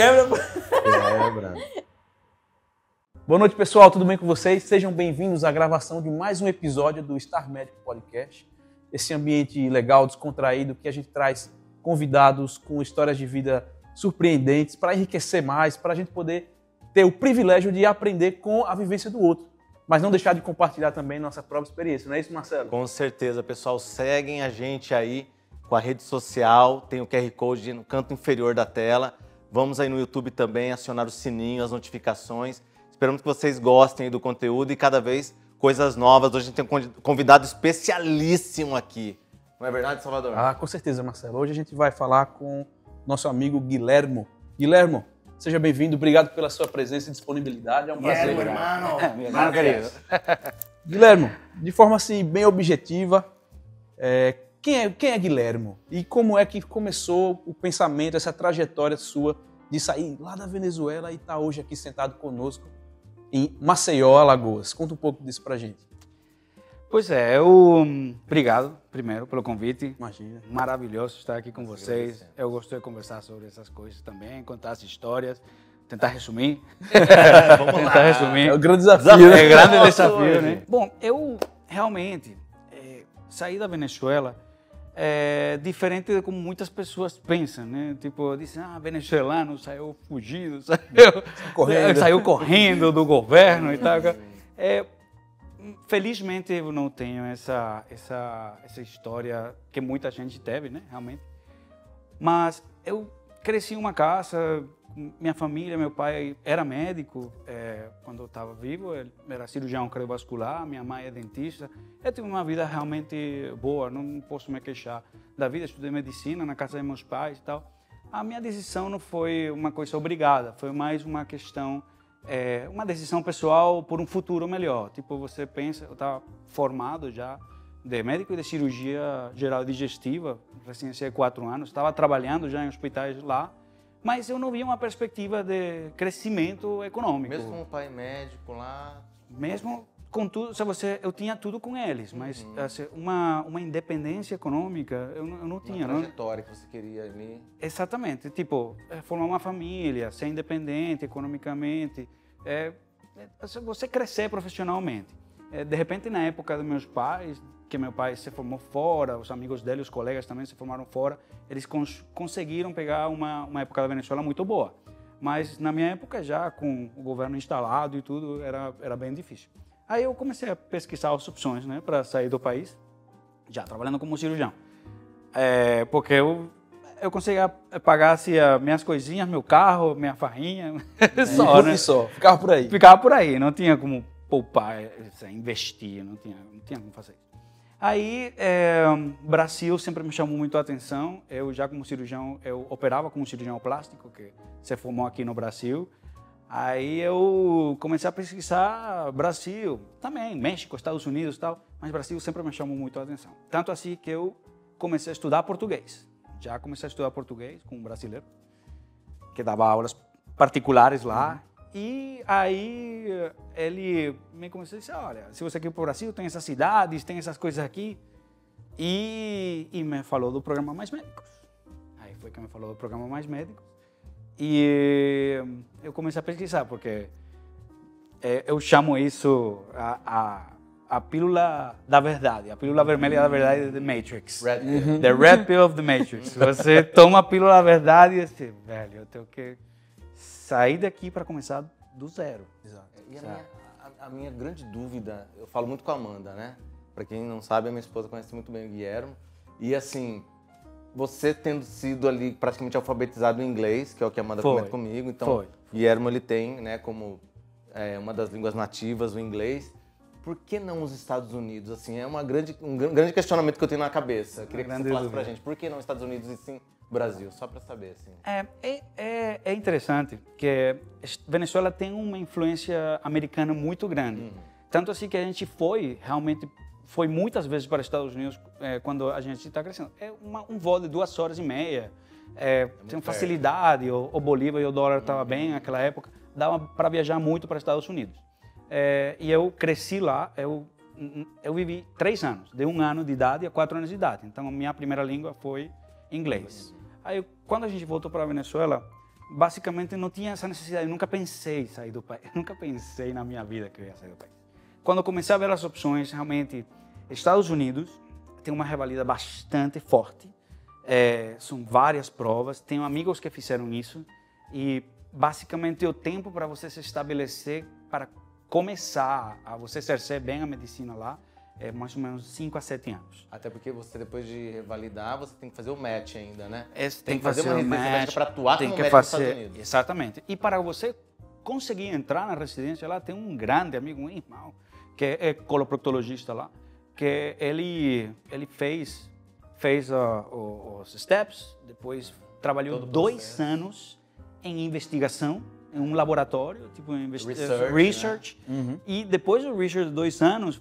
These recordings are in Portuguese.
quebra. Quebra. Boa noite, pessoal. Tudo bem com vocês? Sejam bem-vindos à gravação de mais um episódio do Star Médico Podcast. Esse ambiente legal, descontraído, que a gente traz convidados com histórias de vida surpreendentes para enriquecer mais, para a gente poder ter o privilégio de aprender com a vivência do outro, mas não deixar de compartilhar também nossa própria experiência. Não é isso, Marcelo? Com certeza, pessoal. Seguem a gente aí com a rede social, tem o QR Code no canto inferior da tela. Vamos aí no YouTube também acionar o sininho, as notificações. Esperamos que vocês gostem do conteúdo e cada vez coisas novas. Hoje a gente tem um convidado especialíssimo aqui. Não é verdade, Salvador? Ah, com certeza, Marcelo. Hoje a gente vai falar com nosso amigo Guilhermo. Guilhermo, seja bem-vindo. Obrigado pela sua presença e disponibilidade. É um prazer. Meu irmão querido. Guilhermo, de forma assim bem objetiva, quem é Guilhermo? E como é que começou o pensamento, essa trajetória sua de sair lá da Venezuela e estar hoje aqui sentado conosco em Maceió, Alagoas? Conta um pouco disso pra gente. Pois é, obrigado primeiro pelo convite. Imagina. Maravilhoso estar aqui com vocês. Eu gosto de conversar sobre essas coisas também, contar as histórias, tentar resumir. Vamos lá. Tentar resumir. É o grande desafio, né? É grande desafio, né? Bom, eu realmente saí da Venezuela diferente de como muitas pessoas pensam, né? Tipo, dizem, venezuelano saiu fugido, saiu correndo do governo e tal. Felizmente eu não tenho essa história que muita gente teve, né, realmente. Mas eu cresci em uma casa, minha família, meu pai era médico quando eu estava vivo, ele era cirurgião cardiovascular, minha mãe é dentista. Eu tive uma vida realmente boa, não posso me queixar da vida. Estudei medicina na casa de meus pais e tal. A minha decisão não foi uma coisa obrigada, foi mais uma questão uma decisão pessoal por um futuro melhor. Tipo, você pensa, eu estava formado já de médico e de cirurgia geral digestiva, recém-há 4 anos, estava trabalhando já em hospitais lá, mas eu não via uma perspectiva de crescimento econômico. Mesmo com o pai médico lá? Mesmo com tudo, eu tinha tudo com eles, mas assim, uma independência econômica eu não tinha. Uma trajetória que você queria ali. Exatamente, tipo, formar uma família, ser independente economicamente, você crescer profissionalmente. De repente, na época dos meus pais, que meu pai se formou fora, os amigos dele, os colegas também se formaram fora, eles conseguiram pegar uma época da Venezuela muito boa. Mas na minha época, já com o governo instalado e tudo, era bem difícil. Aí eu comecei a pesquisar as opções, né, para sair do país, já trabalhando como cirurgião. Porque eu conseguia pagar assim, as minhas coisinhas, meu carro, minha farrinha, só, né? Só, ficava por aí. Ficava por aí, não tinha como poupar, investir, não tinha como fazer isso. Aí, Brasil sempre me chamou muito a atenção. Eu já como cirurgião, eu operava como cirurgião plástico, que se formou aqui no Brasil. Aí eu comecei a pesquisar Brasil, também, México, Estados Unidos e tal, mas Brasil sempre me chamou muito a atenção. Tanto assim que eu comecei a estudar português. Já comecei a estudar português com um brasileiro, que dava aulas particulares lá. E aí ele me começou a dizer, olha, se você quer ir para o Brasil, tem essas cidades, tem essas coisas aqui. E me falou do programa Mais Médicos. Aí foi que me falou do programa Mais Médicos. E eu comecei a pesquisar, porque eu chamo isso a pílula da verdade, a pílula vermelha da verdade de Matrix. The Red Pill of the Matrix. Você toma a pílula da verdade e diz, velho, eu tenho que sair daqui para começar do zero. Exato. E a minha grande dúvida, eu falo muito com a Amanda, né? Para quem não sabe, a minha esposa conhece muito bem o Guilhermo. E assim, você tendo sido ali praticamente alfabetizado em inglês, que é o que a Amanda comenta comigo, então Guilhermo ele tem, né, como uma das línguas nativas o inglês. Por que não os Estados Unidos? Assim, é um grande questionamento que eu tenho na cabeça. Eu queria que você falasse pra gente, por que não Estados Unidos e sim Brasil? Só para saber, assim. É interessante que Venezuela tem uma influência americana muito grande. Tanto assim que a gente realmente foi muitas vezes para os Estados Unidos quando a gente está crescendo. É um voo de 2 horas e meia. Tem facilidade, o Bolívar e o dólar estavam bem naquela época. Dava para viajar muito para os Estados Unidos. E eu cresci lá, eu vivi 3 anos, de 1 ano de idade a 4 anos de idade. Então, a minha primeira língua foi inglês. Aí, quando a gente voltou para a Venezuela, basicamente não tinha essa necessidade. Eu nunca pensei em sair do país. Eu nunca pensei na minha vida que eu ia sair do país. Quando eu comecei a ver as opções, realmente, Estados Unidos tem uma rivalidade bastante forte. São várias provas. Tenho amigos que fizeram isso. E, basicamente, o tempo para você se estabelecer, para começar a você exercer bem a medicina lá, é mais ou menos 5 a 7 anos. Até porque você, depois de revalidar, você tem que fazer o match ainda, né? Tem que fazer uma residência médica para atuar como médico nos Estados Unidos. Exatamente. E para você conseguir entrar na residência lá, tem um grande amigo, um irmão, que é coloproctologista lá, que ele fez os steps, depois trabalhou 2 anos em investigação, em um laboratório, tipo research, né? E depois do research de 2 anos,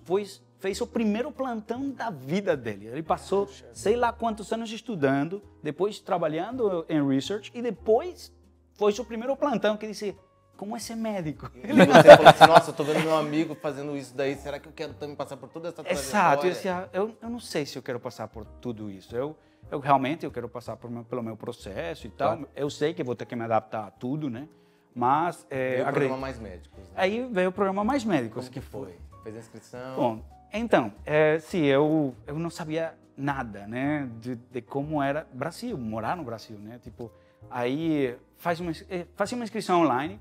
fez o primeiro plantão da vida dele. Ele passou sei lá quantos anos estudando, depois trabalhando em research, e depois foi o primeiro plantão que disse, como é ser médico? E você falou assim, nossa, eu tô vendo meu amigo fazendo isso daí, será que eu quero também passar por toda essa trajetória? Exato, eu disse, eu não sei se eu quero passar por tudo isso. Eu realmente quero passar pelo meu processo e tal. Claro. Eu sei que vou ter que me adaptar a tudo, né? Mas... veio o programa Mais Médicos. Né? Aí veio o programa Mais Médicos. Como que foi? Fez a inscrição? Bom, então, sim, eu não sabia nada, né, de como era Brasil, morar no Brasil, né, tipo, aí fazia uma inscrição online,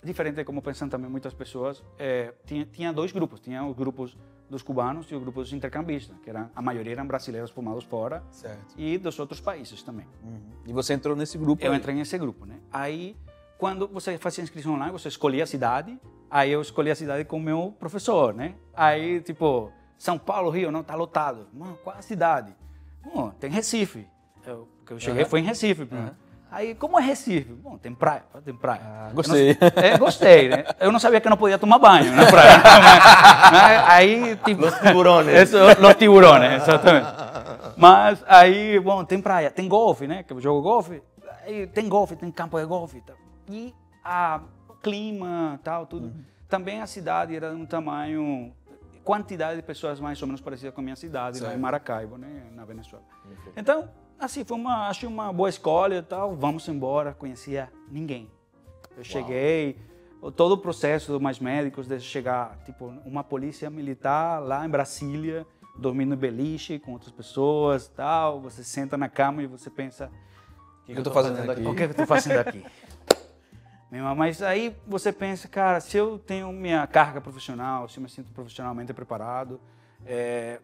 diferente de como pensam também muitas pessoas, tinha 2 grupos, tinha os grupos dos cubanos e os grupos dos intercambistas, que a maioria eram brasileiros formados fora, certo, e dos outros países também. E você entrou nesse grupo? Eu entrei nesse grupo, né, aí quando você fazia a inscrição online, você escolhia a cidade. Aí eu escolhi a cidade com o meu professor, né? Aí, tipo, São Paulo, Rio, não, tá lotado. Mano, qual a cidade? Bom, tem Recife. Eu cheguei, foi em Recife. Aí, como é Recife? Bom, tem praia. Gostei. Gostei, né? Eu não sabia que eu não podia tomar banho na praia. Aí, tipo... Los tiburones. Los tiburones, exatamente. Mas aí, bom, tem praia, tem golfe, né? Que eu jogo golfe. Aí tem golfe, tem campo de golfe. E o clima, tal, tudo. Também a cidade era de um tamanho, quantidade de pessoas mais ou menos parecida com a minha cidade, lá em Maracaibo, né, na Venezuela. Então, assim, achei uma boa escolha e tal, vamos embora, conhecia ninguém. Eu cheguei, todo o processo do Mais Médicos, de chegar, tipo, uma polícia militar lá em Brasília, dormindo em beliche com outras pessoas, tal, você senta na cama e você pensa, o que eu estou fazendo aqui? O que eu estou fazendo aqui? Mas aí você pensa, cara, se eu tenho minha carga profissional, se eu me sinto profissionalmente preparado,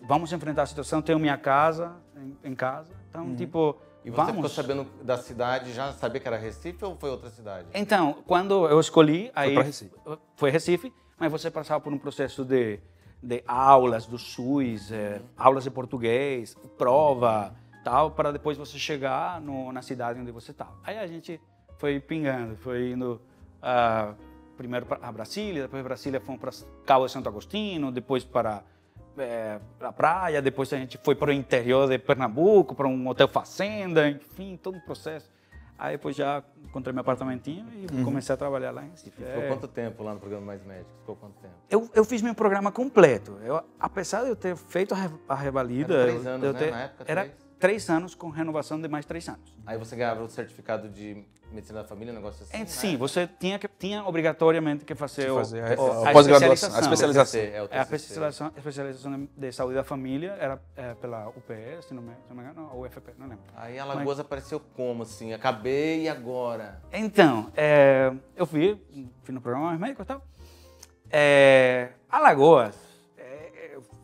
vamos enfrentar a situação, tenho minha casa em casa, então, tipo, e você ficou sabendo da cidade, já sabia que era Recife ou foi outra cidade? Então, quando eu escolhi, aí foi Recife, mas você passava por um processo de aulas do SUS, aulas de português, prova, tal, para depois você chegar na cidade onde você estava. Aí a gente foi pingando, foi indo primeiro para Brasília, depois de Brasília fomos para Cabo de Santo Agostinho, depois para a praia, depois a gente foi para o interior de Pernambuco, para um hotel fazenda, enfim, todo um processo. Aí depois já encontrei meu apartamentinho e comecei a trabalhar lá em Recife. Ficou quanto tempo lá no programa Mais Médicos? Ficou quanto tempo? Eu fiz meu programa completo. Apesar de eu ter feito a revalida... Era 3 anos, né? Na época, era 3 anos com renovação de mais 3 anos. Aí você ganhava o certificado de medicina da família, um negócio assim? Sim, você tinha obrigatoriamente que fazer a pós-graduação, a especialização. A especialização de saúde da família era pela UPE, se não me engano, ou UFP, não lembro. Aí Alagoas apareceu como, assim? Acabei e agora? Então, eu fui no programa Mais Médicos e tal. Alagoas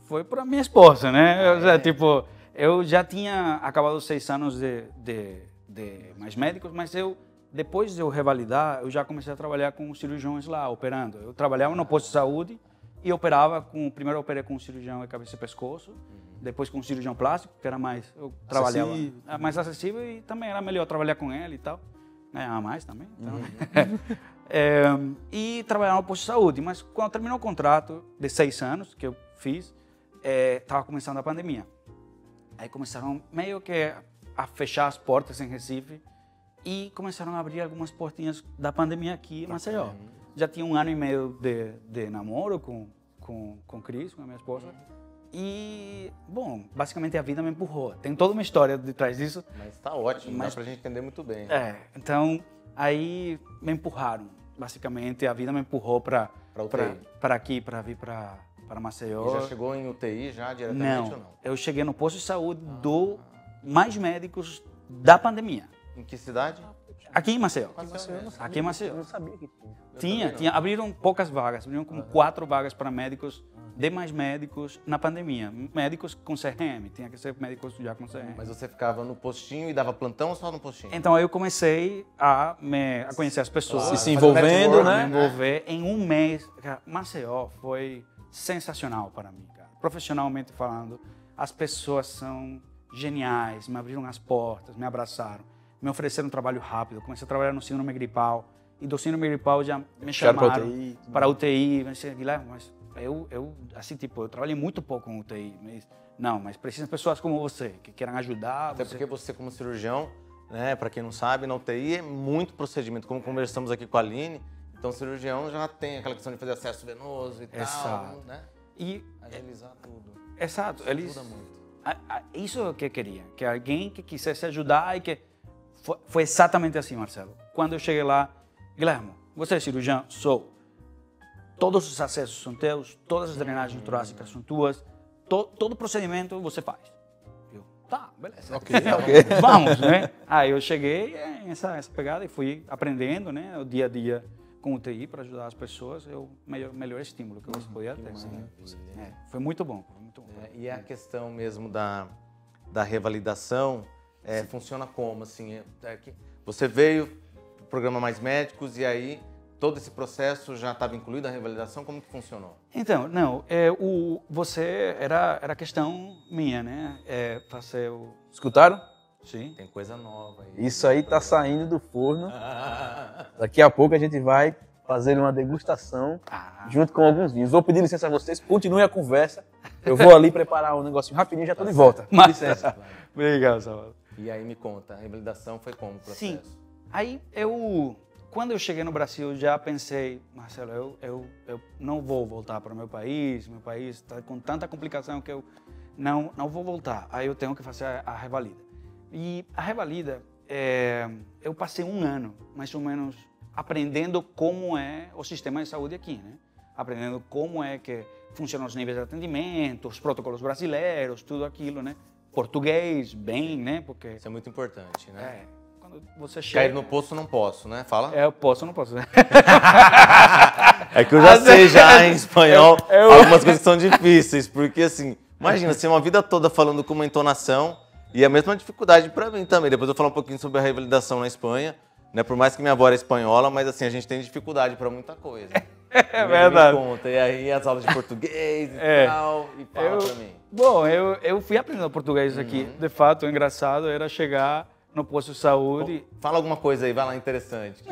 foi para minha esposa, né? Tipo, eu já tinha acabado os 6 anos de Mais Médicos, mas depois de eu revalidar, eu já comecei a trabalhar com cirurgiões lá, operando. Eu trabalhava no posto de saúde e operava primeiro eu operei com um cirurgião de cabeça e pescoço, depois com um cirurgião plástico, que era eu trabalhava mais acessível e também era melhor trabalhar com ele e tal. Ganhava mais também. Então. E trabalhava no posto de saúde, mas quando terminou o contrato de 6 anos que eu fiz, estava começando a pandemia. Aí começaram meio que a fechar as portas em Recife e começaram a abrir algumas portinhas da pandemia aqui em Maceió. Já tinha 1 ano e meio de namoro com Cris, com a minha esposa, E, bom, basicamente a vida me empurrou. Tem toda uma história de trás disso. Mas tá ótimo, dá pra gente entender muito bem. Então, aí me empurraram. Basicamente, a vida me empurrou para aqui, para vir para Maceió. E já chegou em UTI já diretamente ou não? Eu cheguei no posto de saúde do mais médicos da pandemia. Em que cidade? Aqui em Maceió. Aqui em Maceió. Eu não sabia que tinha. Abriram poucas vagas, abriram como 4 vagas para médicos, demais médicos na pandemia. Médicos com CRM, tinha que ser médicos já com CRM. Mas você ficava no postinho e dava plantão ou só no postinho? Então aí eu comecei a conhecer as pessoas. Se envolvendo, né? Me envolver em um mês. Cara, Maceió foi sensacional para mim, cara. Profissionalmente falando, as pessoas são geniais, me abriram as portas, me abraçaram, me ofereceram um trabalho rápido. Eu comecei a trabalhar no síndrome gripal e do síndrome gripal já me chamaram para UTI. Mas, Guilherme, mas assim, tipo, eu trabalhei muito pouco com UTI. Mas precisam de pessoas como você, que queiram ajudar. Até porque você, como cirurgião, né, para quem não sabe, na UTI é muito procedimento, como conversamos aqui com a Aline. Então, o cirurgião já tem aquela questão de fazer acesso venoso e tal, né? E agilizar tudo. Exato. Eles ajuda muito. Isso é o que eu queria, que alguém que quisesse ajudar e que... Foi exatamente assim, Marcelo. Quando eu cheguei lá, Guilherme, você é cirurgião? Sou. Todos os acessos são teus, todas as drenagens torácicas são tuas, todo procedimento você faz. Eu, tá, beleza. Ok. Vamos, né? Aí eu cheguei nessa pegada e fui aprendendo, né, o dia a dia com o TI para ajudar as pessoas. É o melhor estímulo que você podia ter. Foi muito bom. E a questão mesmo da revalidação funciona como? Assim, você veio para o programa Mais Médicos e aí todo esse processo já estava incluído a revalidação? Como que funcionou? Então, não, você era questão minha, né? Fazer o... Escutaram? Sim. Tem coisa nova aí. Isso aí tá saindo do forno. Daqui a pouco a gente vai fazer uma degustação junto com alguns vinhos. Vou pedir licença a vocês, continuem a conversa. Eu vou ali preparar um negocinho rapidinho e já tô de volta. Com licença. Obrigado, Salvador. E aí me conta, a revalidação foi como o processo? Sim. Aí quando eu cheguei no Brasil, já pensei, Marcelo, eu não vou voltar para o meu país está com tanta complicação que eu não vou voltar. Aí eu tenho que fazer a revalida. E a revalida, eu passei um ano, mais ou menos, aprendendo como é o sistema de saúde aqui, né? Aprendendo como é que funcionam os níveis de atendimento, os protocolos brasileiros, tudo aquilo, né? Português, bem, né? Porque... Isso é muito importante, né? Quando você chega... Cair no poço não posso, né? Fala. Eu posso, não posso. É que eu já sei já em espanhol algumas coisas que são difíceis, porque assim, imagina, você uma vida toda falando com uma entonação e a mesma dificuldade para mim também. Depois eu vou falar um pouquinho sobre a revalidação na Espanha, né? Por mais que minha avó era espanhola, mas assim, a gente tem dificuldade para muita coisa. É verdade. Me conta. E aí as aulas de português e tal, e fala pra mim. Bom, eu fui aprendendo português aqui. De fato, o engraçado era chegar no posto de saúde. Fala alguma coisa aí, vai lá, interessante.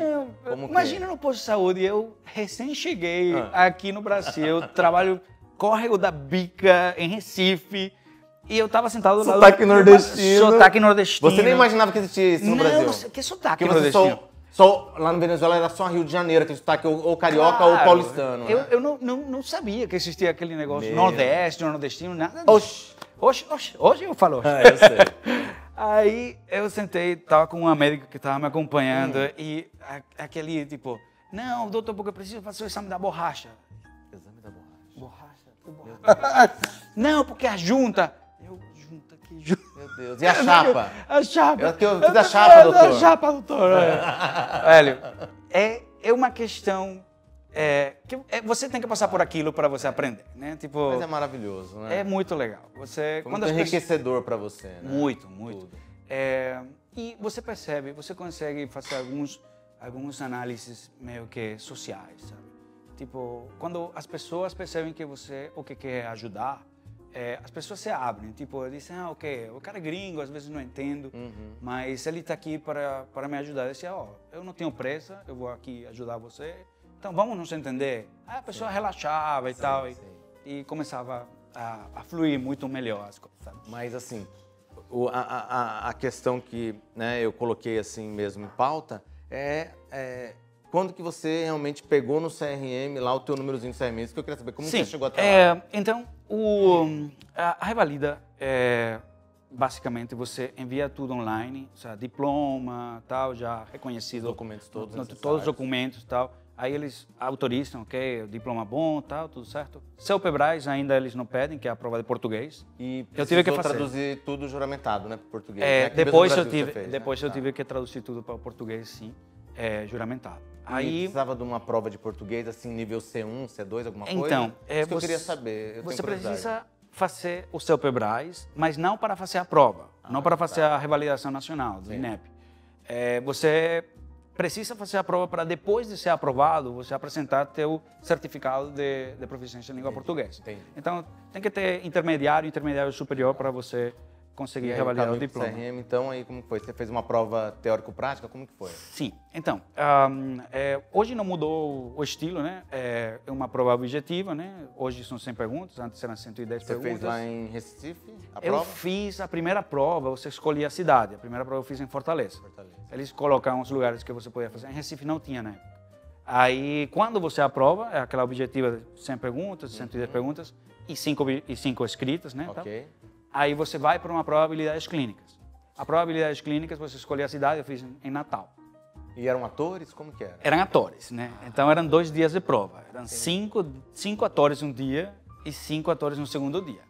Imagina no posto de saúde, eu recém cheguei aqui no Brasil, trabalho córrego da Bica, em Recife, e eu tava sentado do lado... Sotaque nordestino. Sotaque nordestino. Você nem imaginava que existia isso no Brasil? Não, que sotaque porque nordestino? Só lá no Venezuela era só Rio de Janeiro, aquele sotaque ou carioca ou paulistano, né? Eu não sabia que existia aquele negócio nordeste, nordestino, nada disso. Hoje eu falo. Eu sei. Aí eu sentei, tava com uma médica que tava me acompanhando e aquele tipo, não, doutor, porque eu preciso fazer o exame da borracha. Exame da borracha? Borracha? Não, porque a junta. Junta, que junta. Meu Deus, e a chapa? A chapa. Eu fiz a chapa, doutor. A chapa, doutor. Velho, é uma questão que você tem que passar por aquilo para você aprender, né? Tipo, mas é maravilhoso, né? É muito legal. Foi muito enriquecedor para você, né? Muito. E você percebe, você consegue fazer alguns análises meio que sociais, sabe? Tipo, quando as pessoas percebem que você o que quer ajudar, as pessoas se abrem, tipo, dizem, ok, o cara é gringo, às vezes não entendo, mas ele está aqui para me ajudar. Eu disse, eu não tenho pressa, eu vou aqui ajudar você, então vamos nos entender. Aí a pessoa relaxava e tal, e começava a fluir muito melhor as coisas, sabe? Mas assim, a questão que, né, eu coloquei assim mesmo em pauta quando que você realmente pegou no CRM lá o teu númerozinho de CRM? Isso que eu queria saber, como você chegou até lá? Então, A Revalida basicamente você envia tudo online, seja, diploma, tal, já reconhecido. Os documentos todos todos os necessários. documentos, tal. Aí eles autorizam, ok, diploma bom, tal, tudo certo. CELPE-BRAS ainda eles não pedem, que é a prova de português. E eu tive que fazer. traduzir tudo juramentado, né, para português. Né? Aqui mesmo Depois no eu Brasil tive, você fez, depois né? eu tive que traduzir tudo para o português, sim, juramentado. E Aí, precisava de uma prova de português, assim, nível C1, C2, alguma coisa? então, Isso que eu queria saber. Eu tenho você curiosidade. precisa fazer o CELPE-BRAS, mas não para fazer a prova, não para fazer a revalidação nacional do INEP. Você precisa fazer a prova para, depois de ser aprovado, você apresentar teu certificado de proficiência em língua portuguesa. Entendi. Então, tem que ter intermediário superior para você conseguir E aí, revalidar o caminho pro diploma. CRM, então, aí como que foi? Você fez uma prova teórico-prática? Como que foi? Sim. Então, hoje não mudou o estilo, né? É uma prova objetiva, né? Hoje são 100 perguntas, antes eram 110 Você perguntas. fez lá em Recife a Eu prova? fiz a primeira prova, você escolhia a cidade. A primeira prova eu fiz em Fortaleza. Eles colocaram os lugares que você podia fazer. Em Recife não tinha, né? Aí, quando você aprova, é aquela objetiva de 100 perguntas, 110 perguntas e 5 escritas, né? Ok. Aí você vai para uma prova de habilidades clínicas. A prova de habilidades clínicas, você escolhe a cidade, eu fiz em Natal. E eram atores? Como que era? Eram atores, né? Então eram 2 dias de prova. Eram 5 atores um dia e 5 atores no segundo dia.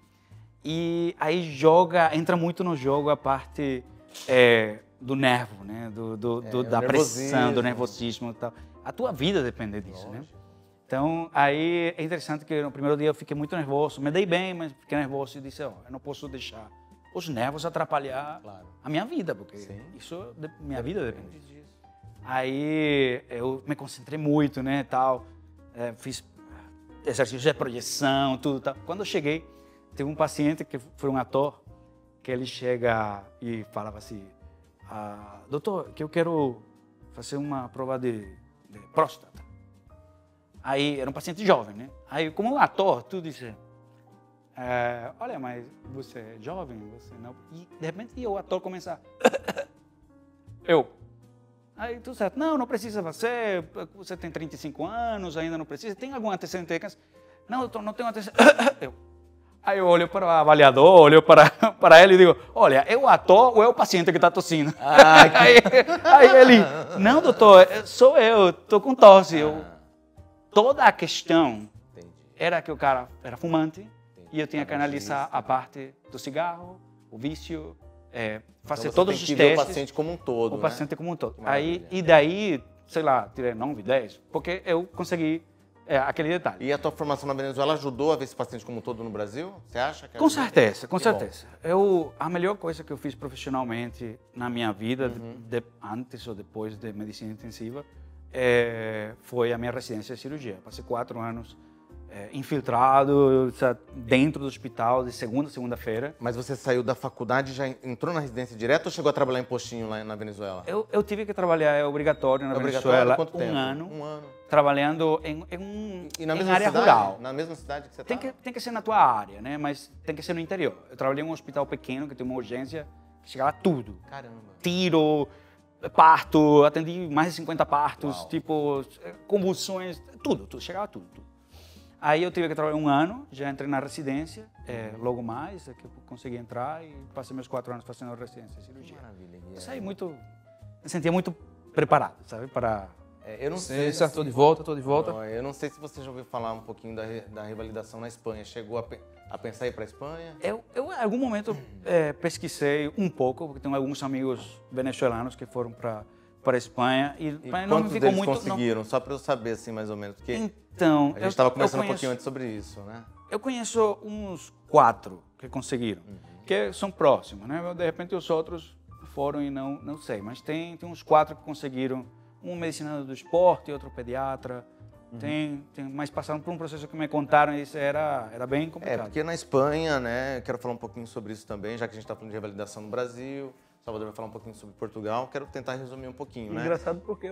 E aí entra muito no jogo a parte do nervo, né? Da pressão, do nervosismo e tal. A tua vida depende disso, né? Então, aí é interessante que no primeiro dia eu fiquei muito nervoso. Me dei bem, mas fiquei nervoso e disse, eu não posso deixar os nervos atrapalhar a minha vida, porque minha vida depende disso. Aí eu me concentrei muito, né, tal. Fiz exercícios de projeção, tudo tal. Quando eu cheguei, teve um paciente que foi um ator, que ele chega e falava assim, doutor, que eu quero fazer uma prova de próstata. Aí, era um paciente jovem, né? Aí, como um ator, tu disse, olha, mas você é jovem, você não... E, de repente, o ator começa Aí, tudo certo. Não precisa você tem 35 anos, ainda não precisa. Tem algum antecedente? Não, doutor, não tenho antecedente. Aí eu olho para o avaliador, olho para ele e digo, olha, é o ator ou é o paciente que está tossindo? Aí ele, não, doutor, sou eu, estou com tosse. Toda a questão era que o cara era fumante e eu tinha que analisar a parte do cigarro, o vício, fazer Então todos você os tem que ver testes. o paciente como um todo, O né? paciente como um todo. Maravilha. E daí, sei lá, tirei 9, 10, porque eu consegui aquele detalhe. E a tua formação na Venezuela ajudou a ver esse paciente como um todo no Brasil? Você acha? Que Com ajudou? certeza, com Que certeza. A melhor coisa que eu fiz profissionalmente na minha vida, antes ou depois de medicina intensiva, foi a minha residência de cirurgia. Passei 4 anos infiltrado dentro do hospital de segunda-feira. Mas você saiu da faculdade e já entrou na residência direto ou chegou a trabalhar em postinho lá na Venezuela? Eu tive que trabalhar, é obrigatório na Obrigatório? Venezuela, Quanto tempo? um ano, Um ano. trabalhando em E na em mesma área cidade? rural. Na mesma cidade que você Tem estava? que ser na tua área, né? Mas tem que ser no interior. Eu trabalhei em um hospital pequeno que tem uma urgência que chegava tudo. Caramba. Tiro, parto, atendi mais de 50 partos, Uau. tipo, convulsões, tudo, chegava tudo. Aí eu tive que trabalhar um ano, já entrei na residência, logo mais, que eu consegui entrar e passei meus 4 anos fazendo residência de cirurgia. Maravilha. Eu saí me sentia muito preparado, sabe, para... Eu não Sim, sei. estou de volta. Eu não sei se você já ouviu falar um pouquinho da revalidação na Espanha. Chegou a pensar em ir para a Espanha? Eu, em algum momento, pesquisei um pouco, porque tenho alguns amigos venezuelanos que foram para a Espanha E mas quantos ficou deles muito... conseguiram? Só para eu saber, assim, mais ou menos. Porque Então, a gente estava conversando eu um conheço, pouquinho antes sobre isso, né? Eu conheço uns 4 que conseguiram, que são próximos, né? De repente os outros foram e não sei, mas tem uns 4 que conseguiram, um medicina do esporte, outro pediatra, mas passaram por um processo que me contaram e isso era bem complicado. Porque na Espanha, né, eu quero falar um pouquinho sobre isso também, já que a gente está falando de revalidação no Brasil, Salvador vai falar um pouquinho sobre Portugal, quero tentar resumir um pouquinho, né? Engraçado porque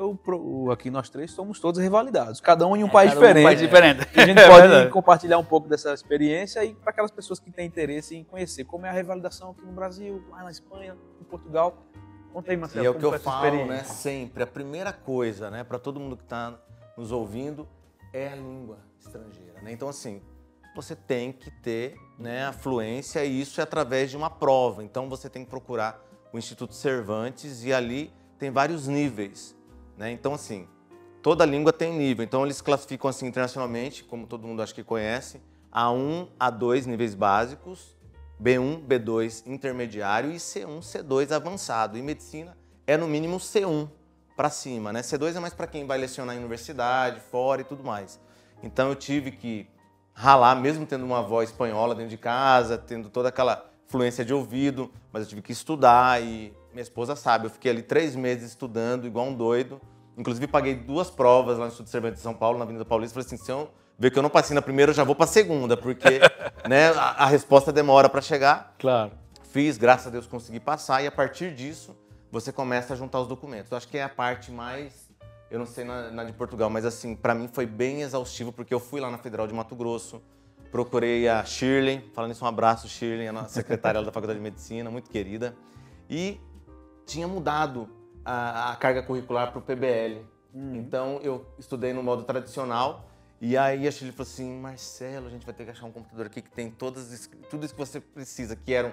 aqui nós 3 somos todos revalidados, cada um em um país Cada um em um país diferente. diferente. E a gente pode compartilhar um pouco dessa experiência e para aquelas pessoas que têm interesse em conhecer como é a revalidação aqui no Brasil, lá na Espanha, em Portugal. Conta aí, Marcelo, E é o como que eu foi essa falo, né, experiência? sempre, a primeira coisa, né, para todo mundo que está nos ouvindo, é a língua estrangeira, né? Então, assim, você tem que ter, né, a fluência, e isso é através de uma prova. Então você tem que procurar o Instituto Cervantes e ali tem vários níveis, né? Então assim, toda língua tem nível. Então eles classificam assim internacionalmente, como todo mundo acho que conhece, A1, A2 níveis básicos, B1, B2 intermediário e C1, C2 avançado. E medicina é no mínimo C1 para cima, né? C2 é mais para quem vai lecionar em universidade, fora e tudo mais. Então eu tive que ralar, mesmo tendo uma avó espanhola dentro de casa, tendo toda aquela fluência de ouvido, mas eu tive que estudar e minha esposa sabe, eu fiquei ali 3 meses estudando igual um doido. Inclusive paguei 2 provas lá no Instituto Cervantes de São Paulo, na Avenida Paulista. Falei assim, se eu ver que eu não passei na primeira, eu já vou para a segunda, porque né, a resposta demora para chegar. Claro. Fiz, graças a Deus consegui passar, e a partir disso você começa a juntar os documentos. Eu acho que é a parte mais, eu não sei na de Portugal, mas assim, para mim foi bem exaustivo, porque eu fui lá na Federal de Mato Grosso, procurei a Shirley, falando isso, um abraço, Shirley, a nossa secretária da Faculdade de Medicina, muito querida, e tinha mudado a carga curricular para o PBL. Então eu estudei no modo tradicional, e aí a Shirley falou assim, Marcelo, a gente vai ter que achar um computador aqui que tem tudo isso que você precisa, que eram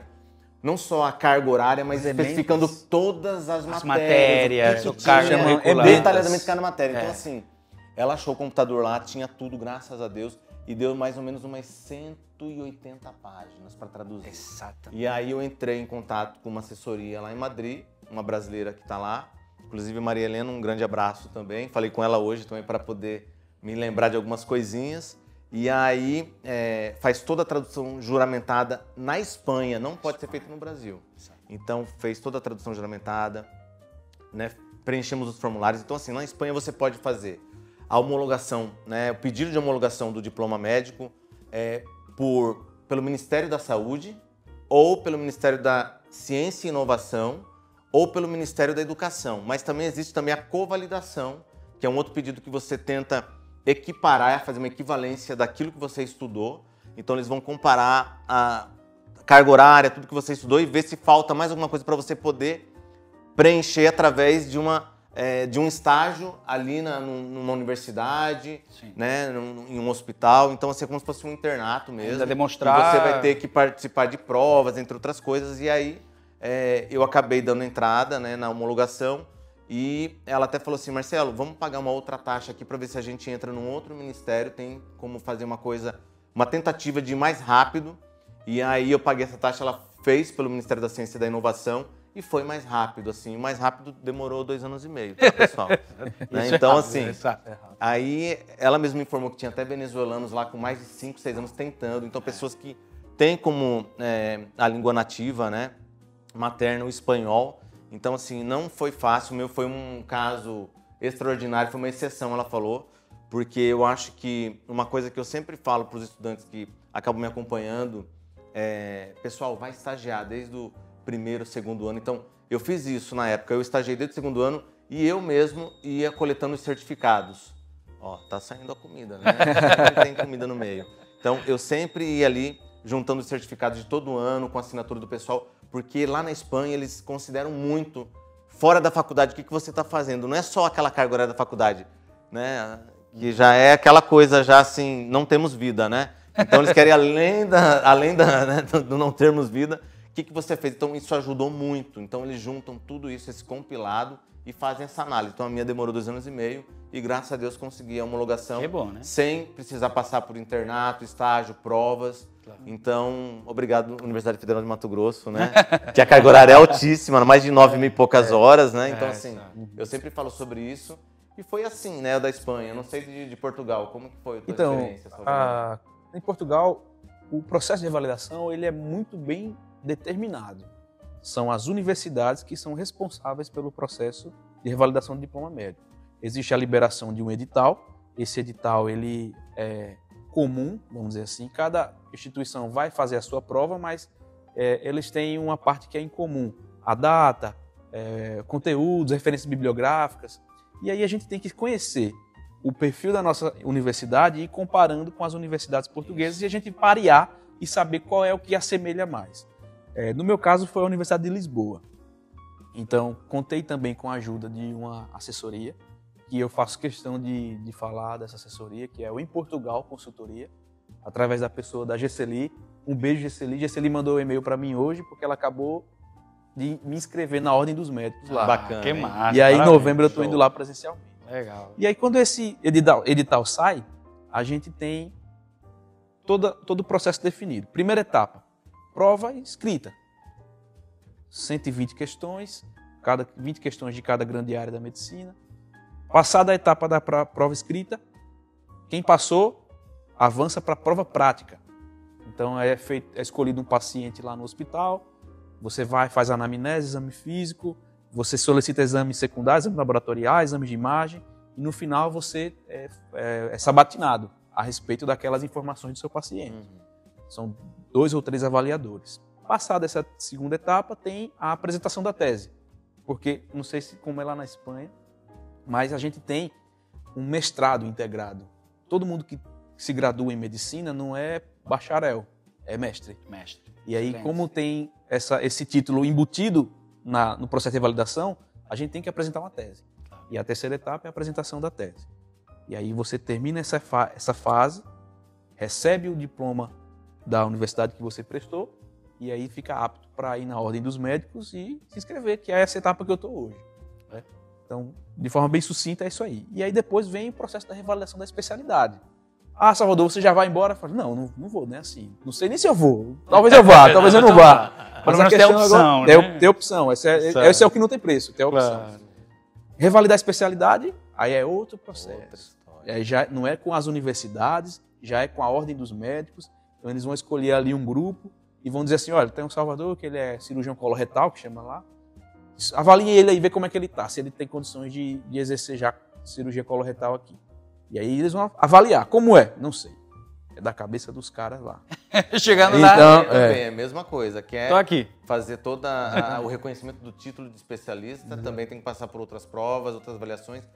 não só a carga horária, mas especificando todas as matérias. O carga curricular. Detalhadamente cada matéria. Então assim, ela achou o computador lá, tinha tudo, graças a Deus, e deu mais ou menos umas 180 páginas para traduzir. Exatamente. E aí eu entrei em contato com uma assessoria lá em Madrid, uma brasileira que está lá, inclusive Maria Helena, um grande abraço também. Falei com ela hoje também para poder me lembrar de algumas coisinhas. E aí faz toda a tradução juramentada na Espanha, não pode ser feita no Brasil. Então fez toda a tradução juramentada, né? Preenchemos os formulários. Então assim, na Espanha você pode fazer a homologação, né? O pedido de homologação do diploma médico pelo Ministério da Saúde, ou pelo Ministério da Ciência e Inovação, ou pelo Ministério da Educação. Mas também existe também a covalidação, que é um outro pedido que você tenta equiparar, fazer uma equivalência daquilo que você estudou. Então eles vão comparar a carga horária, tudo que você estudou, e ver se falta mais alguma coisa para você poder preencher através de um estágio ali numa universidade, né, em um hospital. Então assim, é como se fosse um internato mesmo. Ainda demonstrar... E você vai ter que participar de provas, entre outras coisas. E aí eu acabei dando entrada, né, na homologação. E ela até falou assim, Marcelo, vamos pagar uma outra taxa aqui para ver se a gente entra num outro ministério, tem como fazer uma tentativa de ir mais rápido. E aí eu paguei essa taxa, ela fez pelo Ministério da Ciência e da Inovação e foi mais rápido, assim. O mais rápido demorou 2 anos e meio, tá, pessoal? Né? Então, assim, aí ela mesma informou que tinha até venezuelanos lá com mais de 5, 6 anos tentando. Então, pessoas que têm como a língua nativa, né, materna, o espanhol. Então, assim, não foi fácil. O meu foi um caso extraordinário, foi uma exceção, ela falou, porque eu acho que uma coisa que eu sempre falo para os estudantes que acabam me acompanhando pessoal, vai estagiar desde o 1º, 2º ano. Então, eu fiz isso na época, eu estagiei desde o 2º ano e eu mesmo ia coletando os certificados. Ó, tá saindo a comida, né? Sempre tem comida no meio. Então, eu sempre ia ali juntando os certificados de todo ano com a assinatura do pessoal, porque lá na Espanha eles consideram muito, fora da faculdade, o que você está fazendo. Não é só aquela carga horária da faculdade, né? Que já é aquela coisa, já assim, não temos vida, né? Então eles querem, além né, do não termos vida, o que você fez? Então isso ajudou muito. Então eles juntam tudo isso, esse compilado, e fazem essa análise. Então a minha demorou 2 anos e meio e graças a Deus consegui a homologação. É bom, né? Sem precisar passar por internato, estágio, provas. Claro. Então, obrigado, Universidade Federal de Mato Grosso, né? Que a carga horária é altíssima, mais de 9 mil e poucas horas, né? Então, assim, eu sempre falo sobre isso. E foi assim, né, da Espanha. Eu não sei de Portugal, como que foi a tua experiência? Em Portugal, o processo de validação ele é muito bem determinado. São as universidades que são responsáveis pelo processo de revalidação do diploma médico. Existe a liberação de um edital. Esse edital ele é comum, vamos dizer assim. Cada instituição vai fazer a sua prova, mas eles têm uma parte que é em comum. A data, conteúdos, referências bibliográficas. E aí a gente tem que conhecer o perfil da nossa universidade e ir comparando com as universidades portuguesas e a gente parear e saber qual é o que assemelha mais. No meu caso, foi a Universidade de Lisboa. Então, contei também com a ajuda de uma assessoria, que eu faço questão de falar dessa assessoria, que é o Em Portugal Consultoria. através da pessoa da Gesseli. Um beijo, Gesseli. Gesseli mandou um e-mail para mim hoje, porque ela acabou de me inscrever na Ordem dos Médicos lá. Bacana. Que massa. E aí, em parabéns. novembro, eu estou indo lá presencialmente. Legal. E aí, quando esse edital sai, a gente tem todo o processo definido. Primeira etapa, prova escrita. 120 questões, 20 questões de cada grande área da medicina. Passada a etapa da prova escrita, quem passou avança para a prova prática. Então é escolhido um paciente lá no hospital, você vai, faz anamnese, exame físico, você solicita exames secundários, exames laboratoriais, exames de imagem, e no final você é sabatinado a respeito daquelas informações do seu paciente. São 2 ou 3 avaliadores. Passada essa segunda etapa, tem a apresentação da tese. Porque, não sei como é lá na Espanha, mas a gente tem um mestrado integrado. Todo mundo que se gradua em medicina não é bacharel, é mestre. E aí, Excelente. como tem esse título embutido no processo de validação, a gente tem que apresentar uma tese. E a terceira etapa é a apresentação da tese. E aí você termina essa fase, recebe o diploma da universidade que você prestou, e aí fica apto para ir na Ordem dos Médicos e se inscrever, que é essa etapa que eu estou hoje. Né? Então, de forma bem sucinta, é isso aí. E aí depois vem o processo da revalidação da especialidade. Ah, Salvador, você já vai embora? Eu falo, não vou, né? Assim, não sei nem se eu vou. Talvez eu vá, talvez eu não vá. Mas a tem questão opção, agora, né? Tem opção. Esse é o que não tem preço, tem opção. Claro. Revalidar a especialidade, aí é outro processo. Outra história. Aí já não é com as universidades, já é com a Ordem dos Médicos. Então eles vão escolher ali um grupo e vão dizer assim, olha, tem um Salvador que ele é cirurgião coloretal, que chama lá. Avaliem ele aí, vê como é que ele está, se ele tem condições de exercer já cirurgia coloretal aqui. E aí eles vão avaliar. Como é? Não sei. É da cabeça dos caras lá. Chegando Então, lá, Também é a mesma coisa, que é tô aqui. fazer todo o reconhecimento do título de especialista, também tem que passar por outras provas, outras avaliações.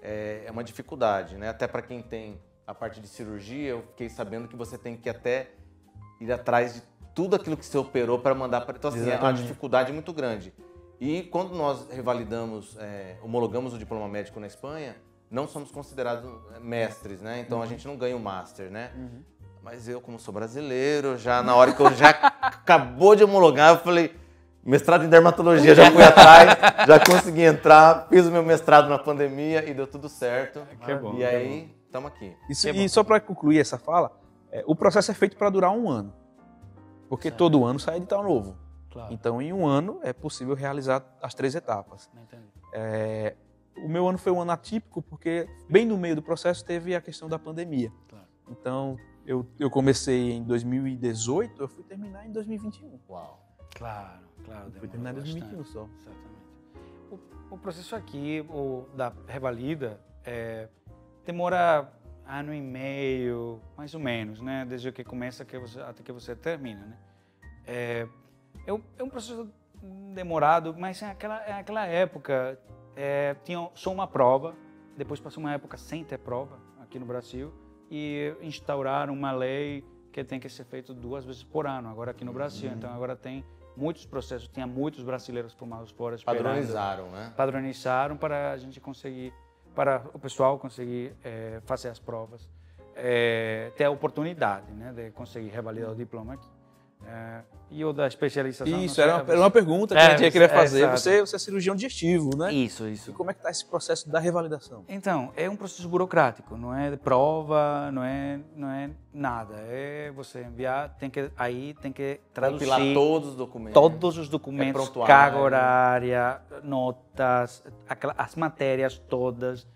É uma dificuldade, né? Até para quem tem a parte de cirurgia, eu fiquei sabendo que você tem que até ir atrás de tudo aquilo que você operou para mandar para... Então, assim, é uma dificuldade muito grande. E quando nós revalidamos, homologamos o diploma médico na Espanha, não somos considerados mestres, né? Então a gente não ganha o master, né? Mas eu, como sou brasileiro, já na hora que eu já acabou de homologar, eu falei, mestrado em dermatologia, já fui atrás, já consegui entrar, fiz o meu mestrado na pandemia e deu tudo certo. Que bom, E aí, estamos aqui. E só para concluir essa fala, o processo é feito para durar 1 ano. Porque todo ano sai edital novo. Claro. Então, em 1 ano, é possível realizar as 3 etapas. Não entendi. O meu ano foi um ano atípico, porque bem no meio do processo teve a questão da pandemia. Claro. Então, eu comecei em 2018, eu fui terminar em 2021. Uau. Claro. Fui terminar em 2021 só. Certamente. O processo aqui, da revalida, demora 1 ano e meio, mais ou menos, né? Desde que começa até que você termina, né? É um processo demorado, mas naquela época tinha só uma prova, depois passou uma época sem ter prova aqui no Brasil e instauraram uma lei que tem que ser feito 2 vezes por ano, agora aqui no Brasil. Então agora tem muitos processos, tinha muitos brasileiros formados fora esperando. Padronizaram, né? Padronizaram para a gente conseguir, para o pessoal conseguir fazer as provas, ter a oportunidade, né, de conseguir revalidar o diploma aqui. E o da especialização... Isso, era uma pergunta que a gente queria fazer. Você é cirurgião digestivo, né? Isso. E como é que está esse processo da revalidação? Então, é um processo burocrático, não é de prova, não é nada. Você enviar, tem que traduzir Compilar todos os documentos. todos os documentos, prontuário. carga horária, notas, as matérias todas.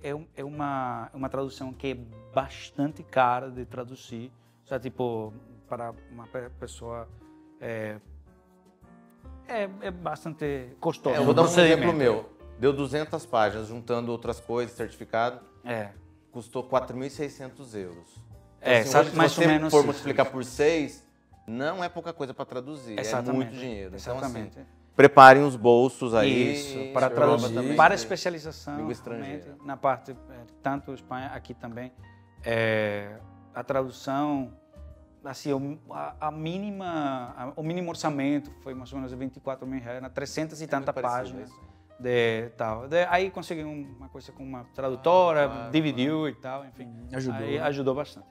É uma tradução que é bastante cara de traduzir. Só, tipo, para uma pessoa é bastante custoso. Eu vou dar um exemplo meu. Deu 200 páginas, juntando outras coisas, certificado. Custou 4.600 euros. Então, hoje, mais se ou você menos for isso. multiplicar por 6, não é pouca coisa para traduzir. Exatamente. É muito dinheiro. Então, Exatamente. assim, preparem os bolsos aí. Isso, para prova traduzir, também para de especialização, língua estrangeira. realmente, na parte, tanto Espanha, aqui também, a tradução, assim, o mínimo orçamento foi mais ou menos de 24 mil reais, 300 e tantas páginas. Aí consegui uma coisa com uma tradutora, dividiu e tal, enfim. Ajudou. Aí ajudou bastante.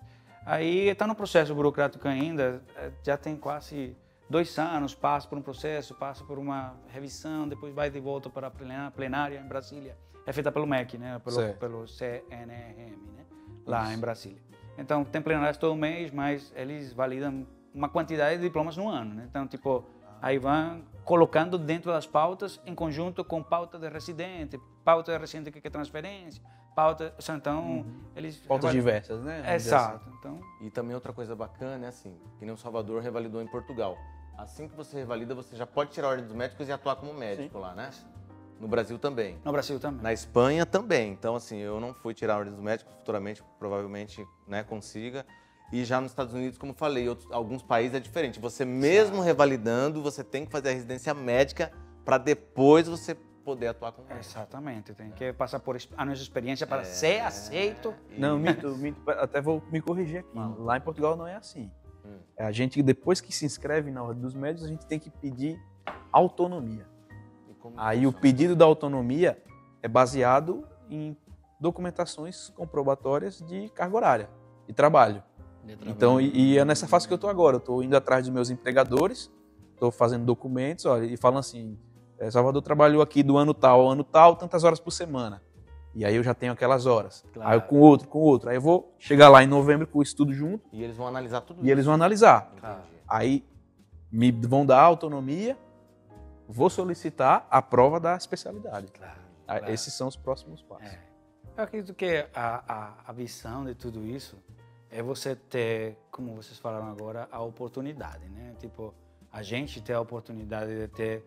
Aí está no processo burocrático ainda, já tem quase 2 anos, passa por um processo, passa por uma revisão, depois vai de volta para a plenária em Brasília. É feita pelo MEC, né? Pelo CNRM, né? Lá em Brasília. Então, tem plenárias todo mês, mas eles validam uma quantidade de diplomas no ano, né? Então, tipo, aí vão colocando dentro das pautas em conjunto com pauta de residente que quer transferência, então eles... Pautas diversas, né? Exato. Assim. Então... E também outra coisa bacana é assim, que nem o Salvador revalidou em Portugal. Assim que você revalida, você já pode tirar a ordem dos médicos e atuar como médico lá, né? No Brasil também. No Brasil também. Na Espanha também. Então, assim, eu não fui tirar a ordem dos médicos, futuramente, provavelmente, né, consiga. E já nos Estados Unidos, como falei, alguns países é diferente. Você mesmo revalidando, você tem que fazer a residência médica para depois você poder atuar como médico. Exatamente. Tem que passar por anos de experiência para ser aceito. Não, minto, até vou me corrigir aqui. Lá em Portugal não é assim. A gente, depois que se inscreve na ordem dos médicos, a gente tem que pedir autonomia. Aí o pedido da autonomia é baseado em documentações comprobatórias de carga horária, de trabalho. Então, e é nessa fase que eu estou agora. Eu estou indo atrás dos meus empregadores, estou fazendo documentos, olha, e falam assim, Salvador trabalhou aqui do ano tal ao ano tal, tantas horas por semana. E aí eu já tenho aquelas horas. Claro. Aí eu com outro. Aí eu vou chegar lá em novembro com isso tudo junto. E eles vão analisar tudo isso. E eles vão analisar. Entendi. Aí me vão dar autonomia, vou solicitar a prova da especialidade. Claro. Esses são os próximos passos. Eu acredito que a visão de tudo isso é você ter, como vocês falaram agora, a oportunidade, né? Tipo, a gente ter a oportunidade de ter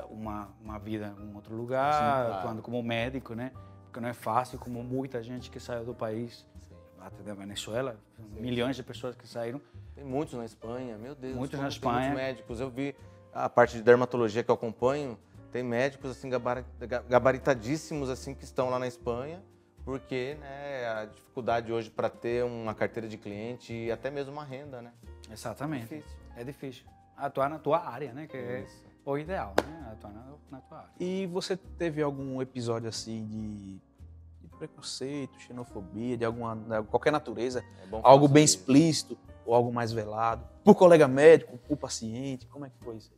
uma vida em outro lugar, sim, claro. Como médico, né? Porque não é fácil, como muita gente que saiu do país, até da Venezuela, milhões de pessoas que saíram. Tem muitos na Espanha, meu Deus. Muitos na Espanha. Muitos médicos. Eu vi a parte de dermatologia que eu acompanho, tem médicos assim gabaritadíssimos assim que estão lá na Espanha, porque, né, a dificuldade hoje para ter uma carteira de cliente e até mesmo uma renda, né? Exatamente. É difícil. Atuar na tua área, né? Que é o ideal, né? Atuar na tua área. E você teve algum episódio assim de preconceito, xenofobia, de qualquer natureza, algo bem explícito ou algo mais velado, por colega médico, por paciente, como é que foi isso?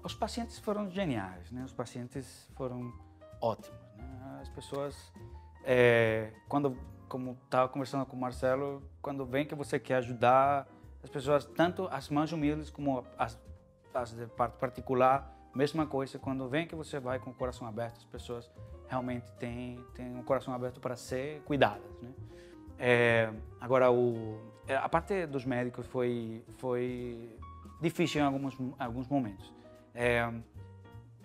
Os pacientes foram geniais, né? Os pacientes foram ótimos, né? As pessoas, como estava conversando com o Marcelo, quando vem que você quer ajudar as pessoas, tanto as mais humildes como as de parte particular, mesma coisa, quando vem que você vai com o coração aberto, as pessoas realmente têm um coração aberto para ser cuidadas, né? Agora, a parte dos médicos foi difícil em alguns momentos.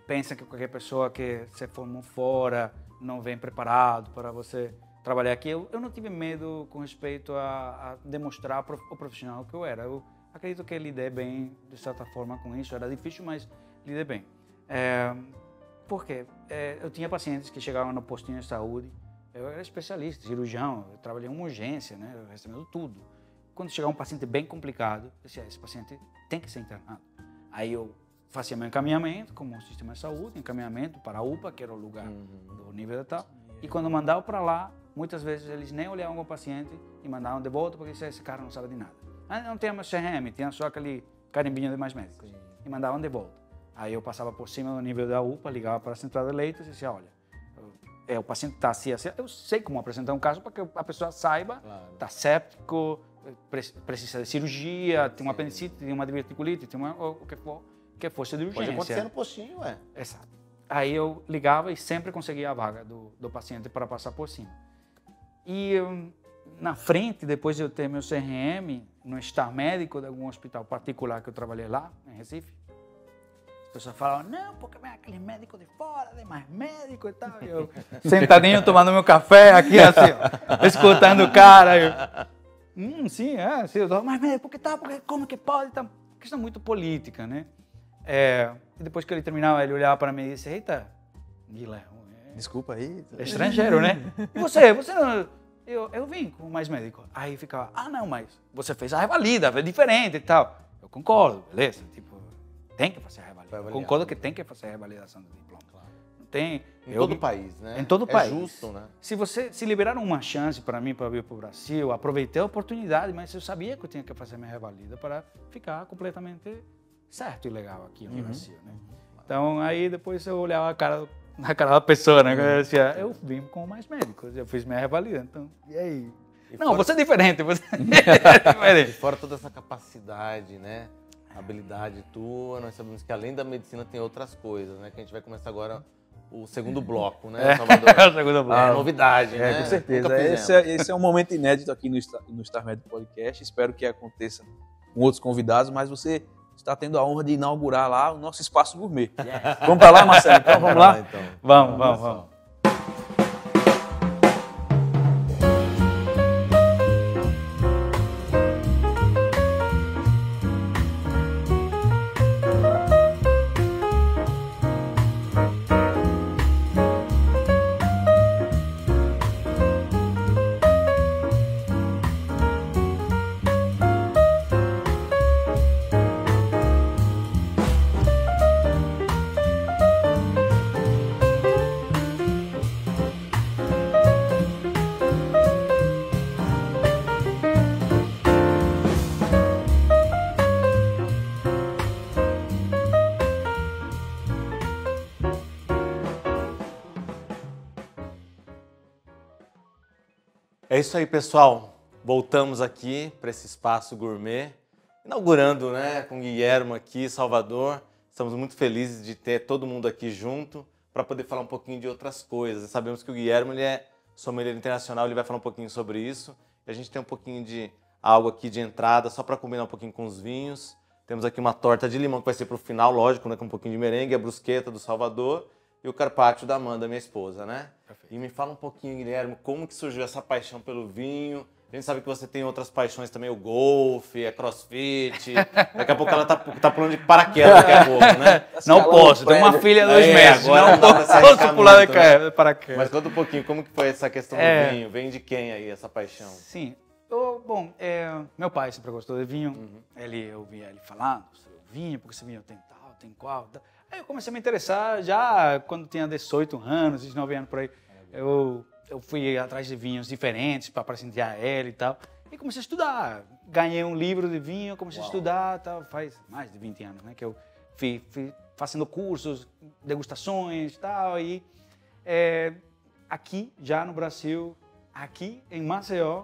Pensa que qualquer pessoa que se formou fora não vem preparado para você trabalhar aqui. Eu não tive medo com respeito a demonstrar o profissional que eu era. Eu acredito que lidei bem, de certa forma, com isso. Era difícil, mas lidei bem. Por quê? Eu tinha pacientes que chegavam no postinho de saúde. Eu era especialista, cirurgião, eu trabalhei em uma urgência, né? Eu recebendo tudo. Quando chegava um paciente bem complicado, eu disse, esse paciente tem que ser internado. Aí eu fazia meu encaminhamento, como o sistema de saúde, encaminhamento para a UPA, que era o lugar do nível de tal. E quando mandava para lá, muitas vezes eles nem olhavam o paciente e mandavam de volta, porque esse cara não sabe de nada. Não tinha mais CRM, tinha só aquele carimbinho de mais médicos. E mandavam de volta. Aí eu passava por cima do nível da UPA, ligava para a central de leitos e dizia, olha, o paciente está assim, eu sei como apresentar um caso para que a pessoa saiba, está séptico, precisa de cirurgia, tem uma apendicite, tem uma diverticulite, tem o que fosse de urgência. Pode acontecer no postinho, Exato. Aí eu ligava e sempre conseguia a vaga do paciente para passar por cima. E na frente, depois de eu ter meu CRM, no estar médico de algum hospital particular que eu trabalhei lá, em Recife, as pessoas falavam, não, porque vem aquele médico de fora, tem mais médico e tal. E eu sentadinho tomando meu café aqui, assim, ó, escutando o cara. Sim, eu tô, mas médico, por que tal? Porque como que pode? Tá? Questão muito política, né? E depois que ele terminava, ele olhava para mim e disse, eita, Guilherme, desculpa aí. Estrangeiro, né? E você não... Eu vim com mais médico. Aí ficava, não, mas você fez a revalida, é diferente e tal. Eu concordo, beleza? Tipo, tem que fazer a revalida. Eu concordo que tem que fazer a revalidação do diploma. Claro. tem. Em todo o país, né? Em todo o país. É justo, né? Se liberaram uma chance para mim para vir para o Brasil, aproveitei a oportunidade, mas eu sabia que eu tinha que fazer minha revalida para ficar completamente certo e legal aqui no Brasil, né? Então, aí depois eu olhava na cara da pessoa, né? Eu dizia, eu vim com mais médicos, eu fiz minha revalida, então, e aí? Não, você é diferente, você é diferente. E fora toda essa capacidade, né? Habilidade tua, nós sabemos que além da medicina tem outras coisas, né? Que a gente vai começar agora o segundo bloco, né, Salvador? O segundo bloco. É novidade, né? Com certeza. Esse é um momento inédito aqui no Star Med Podcast. Espero que aconteça com outros convidados, mas você está tendo a honra de inaugurar lá o nosso espaço gourmet. Yes. Vamos para lá, Marcelo? Então, vamos lá? Então. Vamos. É isso aí, pessoal. Voltamos aqui para esse espaço gourmet, inaugurando, né, com o Guilherme aqui, Salvador. Estamos muito felizes de ter todo mundo aqui junto para poder falar um pouquinho de outras coisas. Sabemos que o Guilherme ele é sommelier internacional, ele vai falar um pouquinho sobre isso. E a gente tem um pouquinho de algo aqui de entrada, só para combinar um pouquinho com os vinhos. Temos aqui uma torta de limão que vai ser para o final, lógico, né, com um pouquinho de merengue, a brusqueta do Salvador e o carpaccio da Amanda, minha esposa, né? Perfeito. E me fala um pouquinho, Guilherme, como que surgiu essa paixão pelo vinho? A gente sabe que você tem outras paixões também, o golfe, a crossfit. Daqui a pouco ela tá pulando de paraquedas daqui a pouco, né? Não posso, tenho uma filha de 2 meses. Agora não posso pular de paraquedas. Mas conta um pouquinho, como que foi essa questão do vinho? Vem de quem aí, essa paixão? Sim. Meu pai sempre gostou de vinho. Eu via ele falando sobre o vinho, porque esse vinho tem tal, tem qual. Tal. Aí eu comecei a me interessar já quando tinha 18 anos, 19 anos por aí. Eu fui atrás de vinhos diferentes para presentear ele e tal. E comecei a estudar. Ganhei um livro de vinho, comecei a estudar. Tal. Faz mais de 20 anos, né? Que eu fui fazendo cursos, degustações e tal. E aqui, já no Brasil, aqui em Maceió,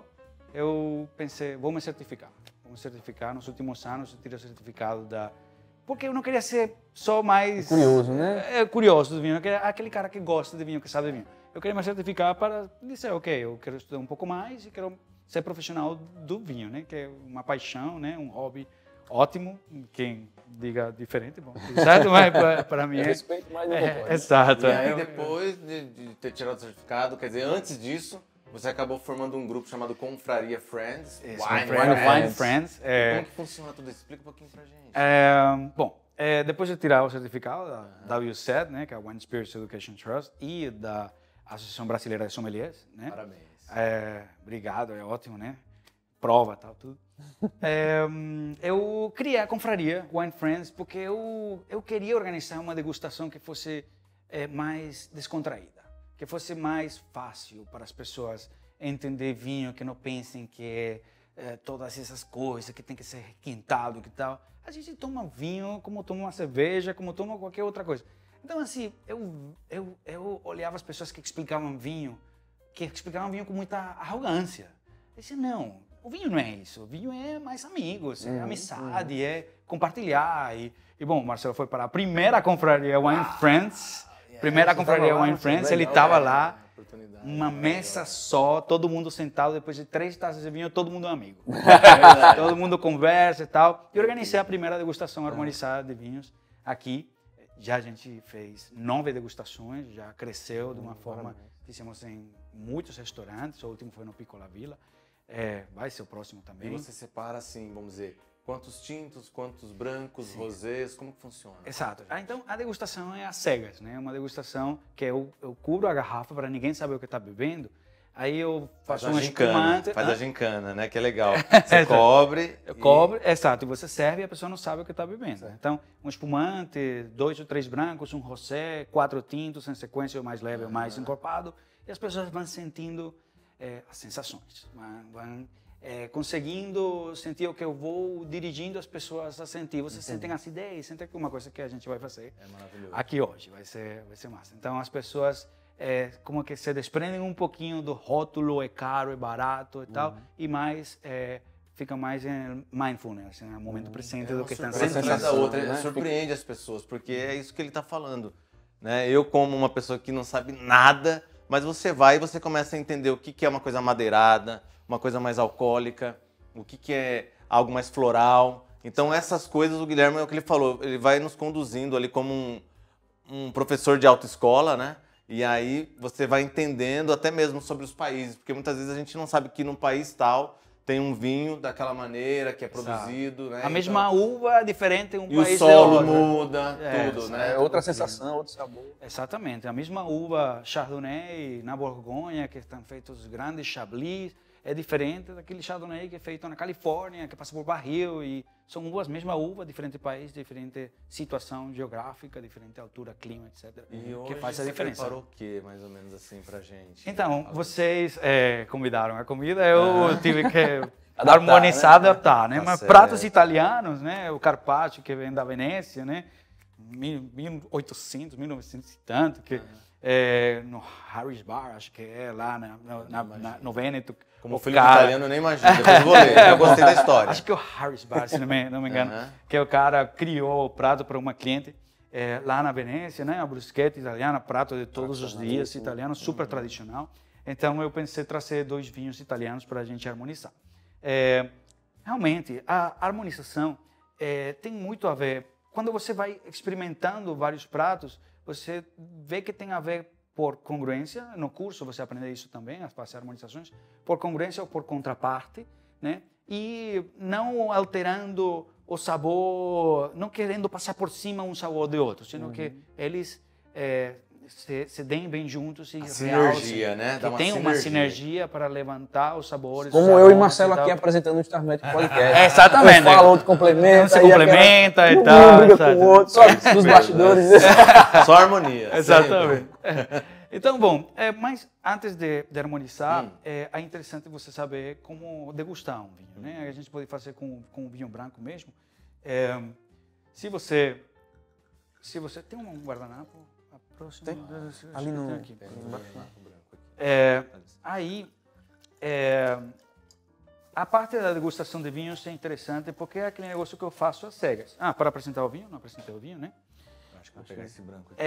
eu pensei, vou me certificar. Vou me certificar. Nos últimos anos eu tirei o certificado porque eu não queria ser só mais... Curioso, né? Curioso do vinho. Eu queria aquele cara que gosta de vinho, que sabe de vinho. Eu queria me certificar para dizer, ok, eu quero estudar um pouco mais e quero ser profissional do vinho, né? Que é uma paixão, né? Um hobby ótimo. Quem diga diferente, bom, certo? Mas para mim é... respeito mais exato. E aí, depois de ter tirado o certificado, quer dizer, antes disso, você acabou formando um grupo chamado Confraria Friends. Wine Friends. Como que funciona tudo isso? Explica um pouquinho pra gente. Depois de tirar o certificado da WSET, né, que é a Wine Spirits Education Trust, e da Associação Brasileira de Sommeliers, né? Parabéns. Obrigado, é ótimo, né? Prova, tal, tudo. Eu criei a confraria Wine Friends porque eu queria organizar uma degustação que fosse mais descontraída, que fosse mais fácil para as pessoas entender vinho, que não pensem que todas essas coisas, que tem que ser requintado e tal. A gente toma vinho como toma uma cerveja, como toma qualquer outra coisa. Então, assim, eu olhava as pessoas que explicavam vinho com muita arrogância. Eu disse, não, o vinho não é isso. O vinho é mais amigos, é amizade, é compartilhar. E, bom, o Marcelo foi para a primeira confraria Wine Friends. Primeira confraria Wine Friends, ele estava lá, uma mesa só, todo mundo sentado, depois de 3 taças de vinho, todo mundo amigo. Todo mundo conversa e tal. E organizei a primeira degustação harmonizada de vinhos aqui. Já a gente fez 9 degustações, já cresceu de uma forma, fizemos em muitos restaurantes, o último foi no Pico La Villa, vai ser o próximo também. E você separa assim, vamos dizer, quantos tintos, quantos brancos, rosés, como que funciona? Exato. Então, a degustação é às cegas, né? Uma degustação que eu cubro a garrafa para ninguém saber o que está bebendo, Aí eu faço Faz um a gincana, espumante. faz a gincana, né? Que é legal. Você cobre. Exato, e você serve e a pessoa não sabe o que está bebendo. Então, um espumante, 2 ou 3 brancos, um rosé, 4 tintos em sequência, o mais leve, o mais encorpado, e as pessoas vão sentindo as sensações, vão conseguindo sentir o que eu vou dirigindo as pessoas a sentir. Vocês sentem acidez, sentem alguma coisa que a gente vai fazer aqui hoje, vai ser massa. Então, as pessoas como que se desprendem um pouquinho do rótulo, é caro, é barato e tal, e mais ficam mais em mindfulness, no momento presente do que estão sentindo. Surpreende as pessoas, porque é isso que ele está falando. Né? Eu, como uma pessoa que não sabe nada, mas você vai e você começa a entender o que é uma coisa madeirada, uma coisa mais alcoólica, o que é algo mais floral. Então, essas coisas, o Guilherme, é o que ele falou, ele vai nos conduzindo ali como um professor de autoescola, né? E aí você vai entendendo até mesmo sobre os países, porque muitas vezes a gente não sabe que num país tal tem um vinho daquela maneira que é produzido, né? A mesma uva é diferente em um país e o solo outro. muda, tudo, né? É outra sensação, outro sabor. Exatamente. A mesma uva Chardonnay na Borgonha, que estão feitos grandes Chablis, é diferente daquele Chardonnay que é feito na Califórnia, que passa por barril, e são uvas, mesma uva, diferente país, diferente situação geográfica, diferente altura, clima, etc. E que faz a diferença. Você preparou o que, mais ou menos assim, pra gente? Então, vocês convidaram a comida, eu tive que harmonizar, adaptar, né? Mas pratos italianos, né? O carpaccio, que vem da Venécia, né? 1800, 1900 e tanto, que no Harris Bar, acho que é lá no Vêneto. Como filho de italiano, eu nem imagino. Depois eu vou ler. Eu gostei da história. Acho que é o Harris Bar, se não me engano. Que o cara criou o prato para uma cliente lá na Venécia, né? A bruschetta italiana, prato de todos os dias, italiano, super tradicional. Então, eu pensei em trazer 2 vinhos italianos para a gente harmonizar. Realmente, a harmonização tem muito a ver. Quando você vai experimentando vários pratos, você vê que tem a ver por congruência. No curso você aprende isso também, as fazer harmonizações, por congruência ou por contraparte, né? E não alterando o sabor, não querendo passar por cima um sabor de outro, sino que eles se deem bem juntos e sinergia, né? Que tem uma sinergia para levantar os sabores. Como eu e Marcelo aqui apresentando o Star Magic Podcast. Exatamente. Um fala, outro complementa. Um se complementa e tal. Um briga com o outro, só dos bastidores. Só harmonia. Exatamente. Então, bom, mas antes de harmonizar, é interessante você saber como degustar um vinho, né? A gente pode fazer com vinho branco mesmo. Se você tem um guardanapo, tem? Ali no... Aqui. A parte da degustação de vinhos é interessante porque é aquele negócio que eu faço às cegas. Para apresentar o vinho? Não apresentei o vinho, né? Acho que vou pegar esse branco aqui.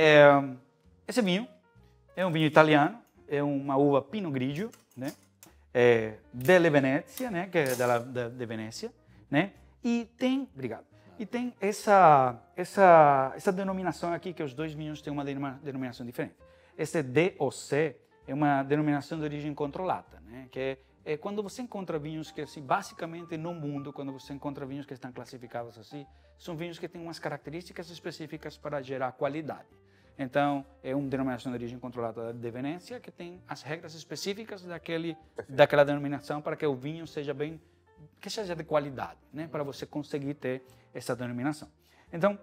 Esse vinho é um vinho italiano, é uma uva Pinot Grigio, né? Delle Venezia, né? Que é de Venécia, né? E tem, obrigado. E tem essa denominação aqui, que os 2 vinhos têm uma denominação diferente. Esse DOC é uma denominação de origem controlada, né? Que é quando você encontra vinhos que, assim, basicamente no mundo, quando você encontra vinhos que estão classificados assim, são vinhos que têm umas características específicas para gerar qualidade. Então, é uma denominação de origem controlada de Venécia, que tem as regras específicas daquela denominação para que o vinho seja de qualidade, né? Para você conseguir ter essa denominação. Então,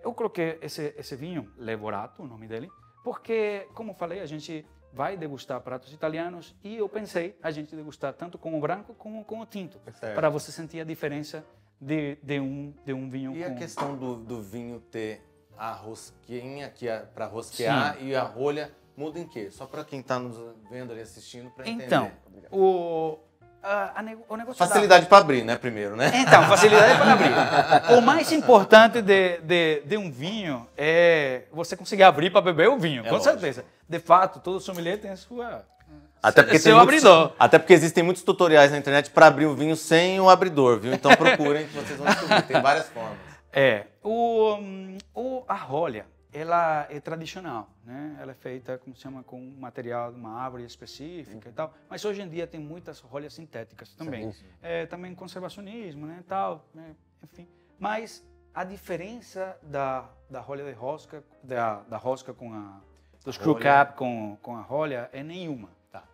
eu coloquei esse vinho, Levorato, o nome dele, porque, como falei, a gente vai degustar pratos italianos e eu pensei a gente degustar tanto com o branco como com o tinto, para você sentir a diferença de um vinho. E a questão do vinho ter a rosquinha, que é para rosquear, e a rolha, muda em quê? Só para quem está nos vendo ali, assistindo, para entender. Então, o negócio facilidade para abrir, né, primeiro, né? Então, facilidade para abrir. O mais importante de um vinho é você conseguir abrir para beber o vinho, com certeza. De fato, todo sommelier tem a sua... seu abridor. Até porque existem muitos tutoriais na internet para abrir o vinho sem o abridor, viu? Então procurem que vocês vão descobrir. Tem várias formas. A rolha, ela é tradicional, né? Ela é feita, como se chama, com material de uma árvore específica e tal. Mas hoje em dia tem muitas rolhas sintéticas também. Também conservacionismo, né? Tal, né? Enfim. Mas a diferença da rolha de rosca, da rosca com do screw cap com a rolha é nenhuma.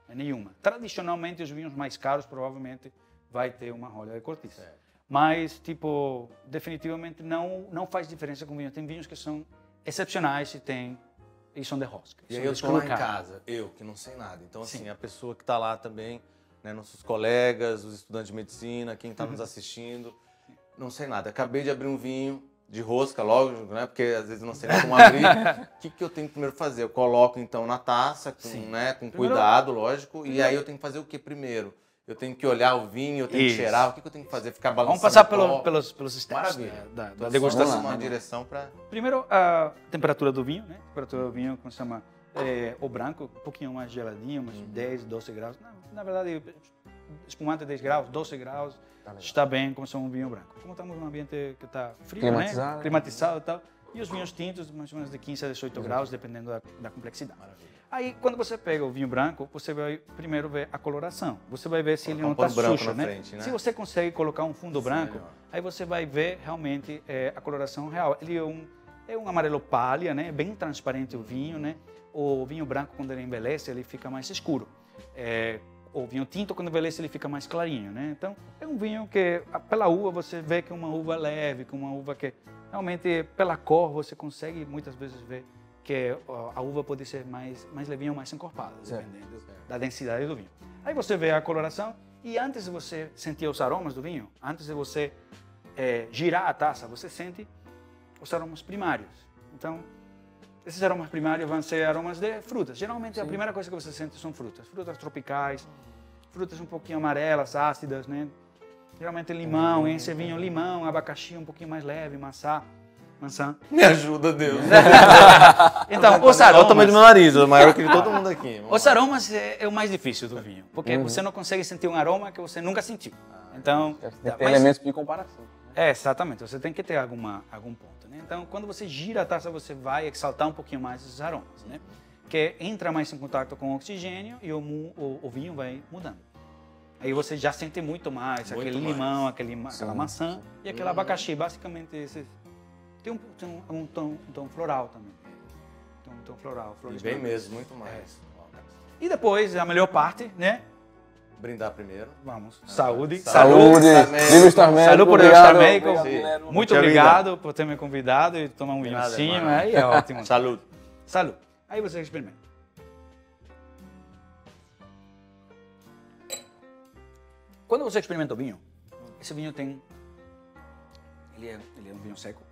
Nenhuma. Tradicionalmente, os vinhos mais caros provavelmente vai ter uma rolha de cortiça. Mas, tipo, definitivamente não faz diferença com vinho. Tem vinhos que são excepcionais e são de rosca. E aí eu tô lá em casa, eu que não sei nada. Então, assim, a pessoa que está lá também, né, nossos colegas, os estudantes de medicina, quem está nos assistindo, não sei nada. Acabei de abrir um vinho de rosca, lógico, né? Porque às vezes eu não sei nem como abrir. O que eu tenho que primeiro fazer? Eu coloco então na taça, com cuidado, lógico. E aí eu tenho que fazer o que primeiro? Eu tenho que olhar o vinho, eu tenho que cheirar. O que eu tenho que fazer? Ficar balançando? Vamos passar pelos steps da degustação. Uma direção para... Primeiro, a temperatura do vinho, né? A temperatura do vinho, como se chama, o branco, um pouquinho mais geladinho, uns 10, 12 graus. Na verdade, espumante 10 graus, 12 graus. Está bem como se um vinho branco. Como estamos num ambiente que está frio, climatizado, né? Climatizado e tal. E os vinhos tintos, mais ou menos de 15 a 18 graus, dependendo da complexidade. Maravilha. Aí, quando você pega o vinho branco, você vai primeiro ver a coloração. Você vai ver se ele não está sujo, né? Frente, né? Se você consegue colocar um fundo branco, aí você vai ver realmente a coloração real. Ele é um amarelo pália, né? Bem transparente o vinho, né? O vinho branco, quando ele envelhece, ele fica mais escuro. O vinho tinto, quando envelhece, ele fica mais clarinho, né? Então, é um vinho que, pela uva, você vê que é uma uva leve, que é uma uva que, realmente, pela cor, você consegue, muitas vezes, ver que a uva pode ser mais levinha ou mais encorpada, dependendo da densidade do vinho. Aí você vê a coloração e antes de você sentir os aromas do vinho, antes de você girar a taça, você sente os aromas primários. Então, esses aromas primários vão ser aromas de frutas. Geralmente, a primeira coisa que você sente são frutas. Frutas tropicais, frutas um pouquinho amarelas, ácidas, né? Geralmente limão, esse vinho, limão, abacaxi um pouquinho mais leve, maçã. Me ajuda, Deus. Então, os aromas... Olha o tamanho do meu nariz, o maior que de todo mundo aqui. Os aromas é o mais difícil do vinho, porque você não consegue sentir um aroma que você nunca sentiu. Então, tem elementos de comparação. Exatamente, você tem que ter algum ponto, né? Então, quando você gira a taça, você vai exaltar um pouquinho mais esses aromas, né? Que entra mais em contato com o oxigênio e o vinho vai mudando. Aí você já sente muito mais aquele limão, aquela maçã e aquele abacaxi. Basicamente, esses... Tem um tom floral também. Tem um tom floral. E bem mesmo, muito mais. E depois, a melhor parte, né? Brindar primeiro. Vamos. Saúde. Saúde. Viva o Star Médico. Saúde por Deus, Star Médico. Muito Tchau, obrigado por ter me convidado e tomar um vinho em cima. Aí é ótimo. Saúde. Saúde. Aí você experimenta. Quando você experimenta o vinho, esse vinho tem... Ele é um vinho seco.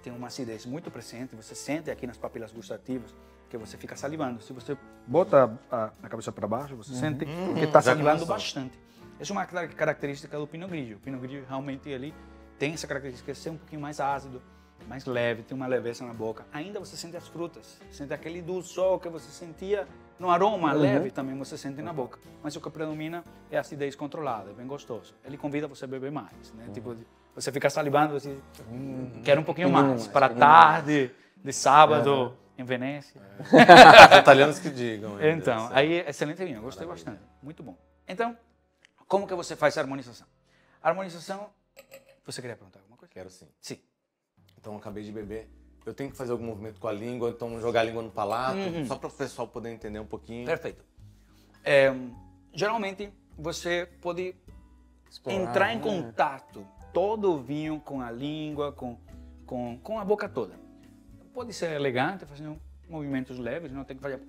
Tem uma acidez muito presente, você sente aqui nas papilas gustativas que você fica salivando. Se você bota a cabeça para baixo, você sente que está salivando bastante. Essa é uma característica do Pinot Grigio. O Pinot Grigio realmente ele tem essa característica de ser um pouquinho mais ácido, mais leve, tem uma leveza na boca. Ainda você sente as frutas, sente aquele dulçor que você sentia no aroma leve, também você sente na boca. Mas o que predomina é a acidez controlada, é bem gostoso. Ele convida você a beber mais, né? Tipo, você fica salivando, você quer um pouquinho mais, para tarde, de sábado, em Venécia. Os italianos que digam. Então, aí, excelente vinho, gostei bastante, muito bom. Então, como que você faz a harmonização? A harmonização, você queria perguntar alguma coisa? Quero sim. Sim. Então, eu acabei de beber. Eu tenho que fazer algum movimento com a língua, então jogar a língua no palato, só para o pessoal poder entender um pouquinho. Perfeito. Geralmente, você pode entrar em contato todo o vinho com a língua, com a boca toda. Pode ser elegante, fazendo movimentos leves, não tem que fazer...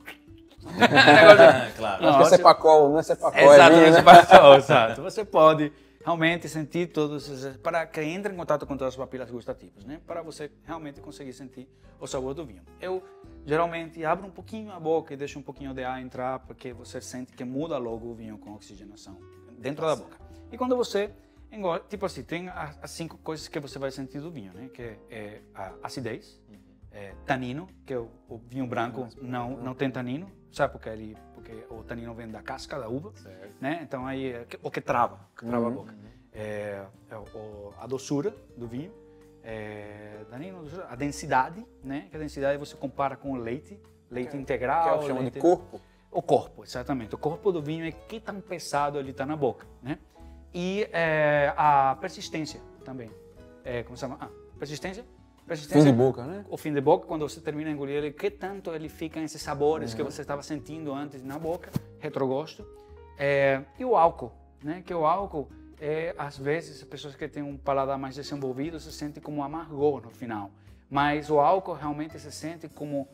Claro. Não é cepacol, não é cepacol. Exato, é vinho, né? exato. Você pode realmente sentir todos esses... Para que entre em contato com todas as papilas gustativas, né? Para você realmente conseguir sentir o sabor do vinho. Eu, geralmente, abro um pouquinho a boca e deixo um pouquinho de ar entrar, porque você sente que muda logo o vinho com oxigenação dentro da boca. E quando você engole, tipo assim, tem as 5 coisas que você vai sentir do vinho, né? Que é a acidez, tanino, que o vinho branco não tem tanino, sabe porque o tanino vem da casca da uva, né? Então aí é o que trava a boca. A doçura do vinho, a densidade, né? Que a densidade você compara com o leite integral. Que é o que chama de corpo. O corpo, exatamente. O corpo do vinho é que tão pesado ele está na boca, né? E a persistência também. Como se chama? Persistência Fim de boca, né? O fim de boca, quando você termina de engolir ele, que tanto ele fica esses sabores que você estava sentindo antes na boca, retrogosto. E o álcool, né? Que o álcool, às vezes, as pessoas que têm um paladar mais desenvolvido se sentem como amargor no final. Mas o álcool realmente se sente como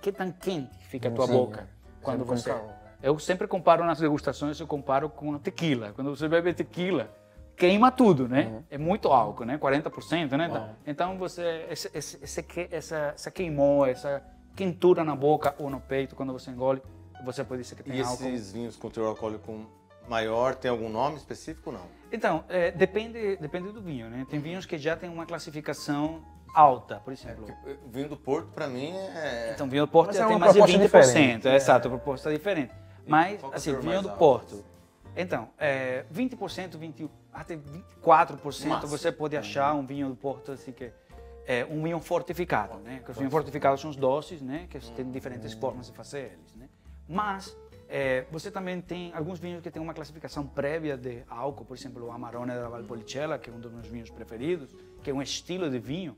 que tão quente fica a tua boca quando você... Eu sempre comparo nas degustações, eu comparo com a tequila. Quando você bebe tequila, queima tudo, né? É muito álcool, né? 40%, né? Então você essa queimou, essa quentura na boca ou no peito quando você engole, você pode dizer que tem álcool. E esses vinhos com teor alcoólico maior, tem algum nome específico ou não? Então, depende do vinho, né? Tem vinhos que já tem uma classificação alta, por exemplo. O vinho do Porto, para mim, Então, vinho do Porto já tem uma mais de proposta 20%. diferente. Exato, a proposta é diferente. Mas, qual que é o assim, teor vinho mais do alto? Porto. Então, 20%, até 24% você pode achar um vinho do Porto, assim, que é um vinho fortificado, né? Que os vinhos fortificados são os doces, né? Que tem diferentes formas de fazer eles, né? Mas você também tem alguns vinhos que têm uma classificação prévia de álcool, por exemplo, o Amarone da Valpolicella, que é um dos meus vinhos preferidos, que é um estilo de vinho,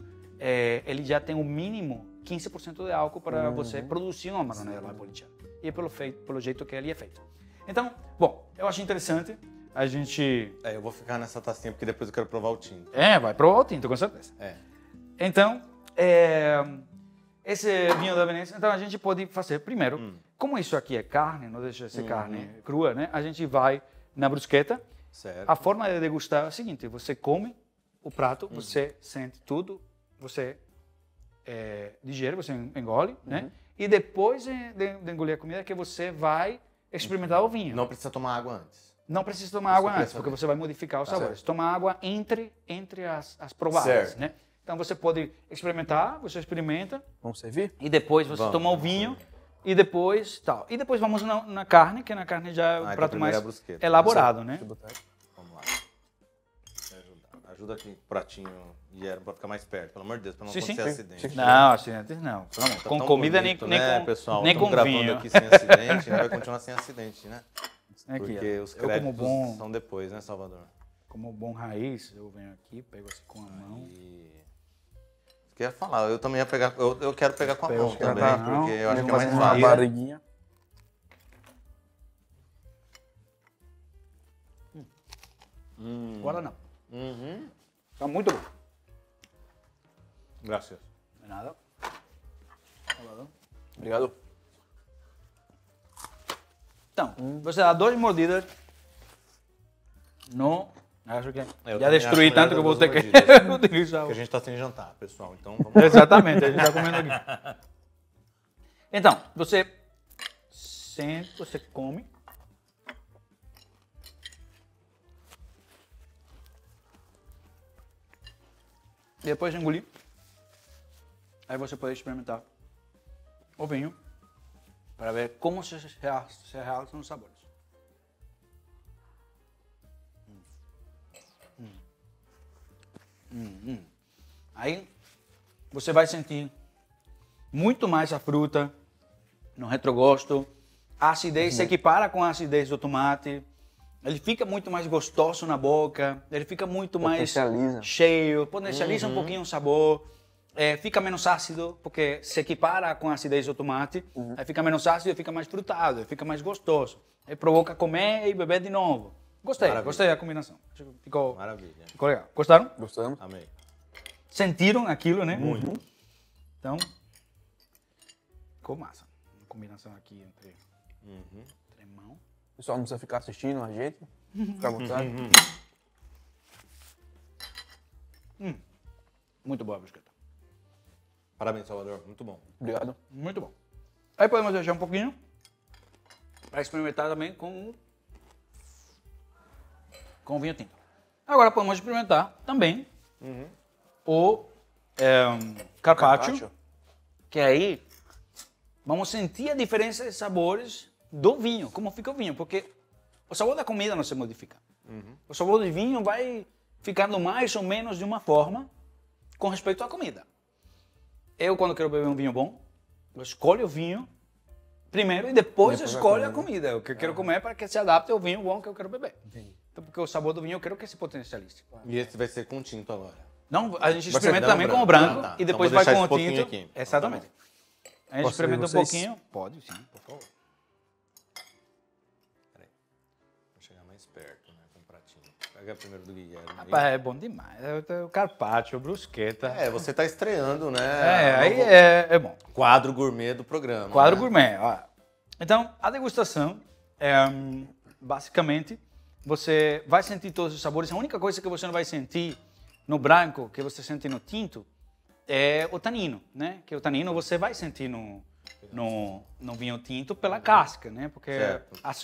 ele já tem o mínimo 15% de álcool para você produzir um Amarone da Valpolicella. E é pelo jeito que ele é feito. Então, bom, eu acho interessante a gente... eu vou ficar nessa tacinha porque depois eu quero provar o tinto. vai provar o tinto, com certeza. Então, esse vinho da Veneza, então a gente pode fazer primeiro, como isso aqui é carne, não deixa de ser carne crua, né? A gente vai na brusqueta. Certo. A forma de degustar é a seguinte: você come o prato, você sente tudo, você digere, você engole, né? E depois de engolir a comida que você vai experimentar o vinho. Não precisa tomar água antes. Não precisa tomar água antes, porque você vai modificar os sabores. Certo. Tomar água entre as provadas, Certo. né? Então você pode experimentar, você experimenta. Vamos servir? E depois você toma o vinho e depois tal. E depois vamos na carne, que na carne já é o prato mais elaborado, né? Vamos lá. Ajuda aqui o pratinho, Guilherme, para ficar mais perto, pelo amor de Deus, para não acontecer acidente. Não, acidentes não. Tá Com tão comida bonito, nem né, com, pessoal? nem Estamos com gravando vinho. aqui sem acidente, vai continuar sem acidente, né? Aqui, Porque ó. os Eu como créditos bom, são depois, né, Salvador? como bom raiz, eu venho aqui, pego assim com a mão. Isso que eu ia falar, eu também ia pegar, eu quero pegar com a mão com a também, mão, porque eu acho que é Vamos mais fazer uma fácil. barriguinha. Agora não. Uhum. Tá muito bom. Graças. Não é nada. Obrigado. Então, você dá 2 mordidas. Não. Acho que Eu já também destruí acho tanto que melhor eu vou dar ter duas que mordidas. utilizar. Porque a gente tá sem jantar, pessoal, então vamos Exatamente, a gente está comendo aqui. Então, você sente, você come. E depois de engolir, aí você pode experimentar o vinho para ver como se realçam os sabores. Aí você vai sentir muito mais a fruta no retrogosto. A acidez se equipara com a acidez do tomate. Ele fica muito mais gostoso na boca. Ele fica muito mais cheio. Potencializa um pouquinho o sabor. Fica menos ácido, porque se equipara com a acidez do tomate. Aí fica menos ácido e fica mais frutado. Fica mais gostoso. Aí provoca comer e beber de novo. Gostei, Maravilha. gostei da combinação. Ficou, Maravilha. ficou legal. Gostaram? Gostamos? Amei. Sentiram aquilo, né? Muito. Então, ficou massa. Uma combinação aqui entre mão. O pessoal não precisa ficar assistindo a gente. Fica à vontade. Muito boa a brusqueta. Parabéns, Salvador. Muito bom. Obrigado. Muito bom. Aí podemos deixar um pouquinho para experimentar também com o vinho tinto. Agora podemos experimentar também o carpaccio, que aí vamos sentir a diferença de sabores do vinho, como fica o vinho, porque o sabor da comida não se modifica. O sabor do vinho vai ficando mais ou menos de uma forma com respeito à comida. Eu, quando quero beber um vinho bom, eu escolho o vinho primeiro e depois escolho a comida. O que eu quero comer para que se adapte ao vinho bom que eu quero beber. Entendi. Então, porque o sabor do vinho eu quero que se potencialize. E esse vai ser com tinto agora. Não, a gente Você experimenta dá também no com o branco. branco Ah, tá. e Então depois vou vai deixar com o esse pouquinho tinto. aqui. Exatamente. A gente Posso experimenta um servir vocês? pouquinho. Pode, sim, por favor. Peraí. Vou chegar mais perto, né? Com o pratinho. Pega primeiro do Guilherme. aí. Rapaz, é bom demais. É o carpaccio, o bruschetta. Você tá estreando, né? Aí Novo é bom. quadro gourmet do programa. Quadro né? gourmet. Ó. Então, a degustação é, basicamente, você vai sentir todos os sabores. A única coisa que você não vai sentir no branco, que você sente no tinto, é o tanino, né? Que o tanino você vai sentir no vinho tinto pela casca, né? Porque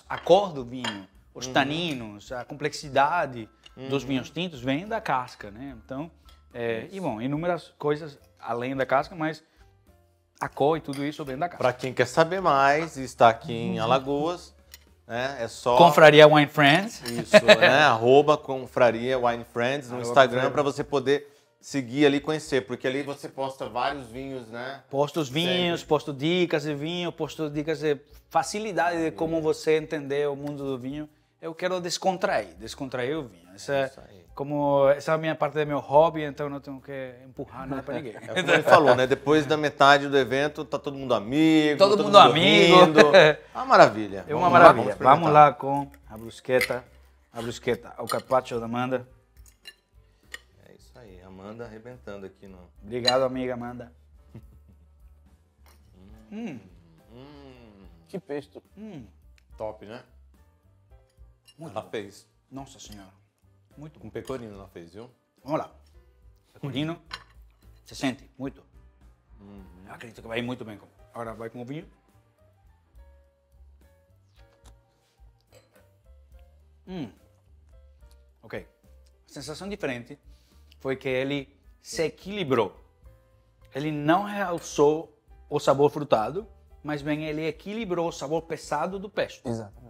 a cor do vinho, os taninos, a complexidade dos vinhos tintos vem da casca, né? Então, e bom, inúmeras coisas além da casca, mas a cor e tudo isso vem da casca. Para quem quer saber mais, está aqui em Alagoas, né? É só Confraria Wine Friends. isso, né? @confraria Wine Friends no Instagram para você poder seguir ali e conhecer, porque ali você posta vários vinhos, né? Posto os vinhos, posto dicas de vinho, posto dicas de facilidade de como você entender o mundo do vinho. Eu quero descontrair o vinho. Essa é a minha parte do meu hobby, então eu não tenho que empurrar nada para ninguém. É como ele falou, né? Depois da metade do evento, tá todo mundo amigo. Todo mundo amigo. Rindo. Uma maravilha. É uma maravilha. Vamos lá com a bruschetta, o carpaccio da Amanda. É isso aí, Amanda arrebentando aqui no... Obrigado, amiga Amanda. Que pesto. Top, né? Muito Ela bom. fez. Nossa Senhora. Muito bom. Com pecorino ela fez, viu? Vamos lá. Pecorino. Você sente? Muito. Eu acredito que vai muito bem. Agora vai com o vinho. Ok. A sensação diferente foi que ele se equilibrou. Ele não realçou o sabor frutado, mas bem ele equilibrou o sabor pesado do pesto. Exatamente.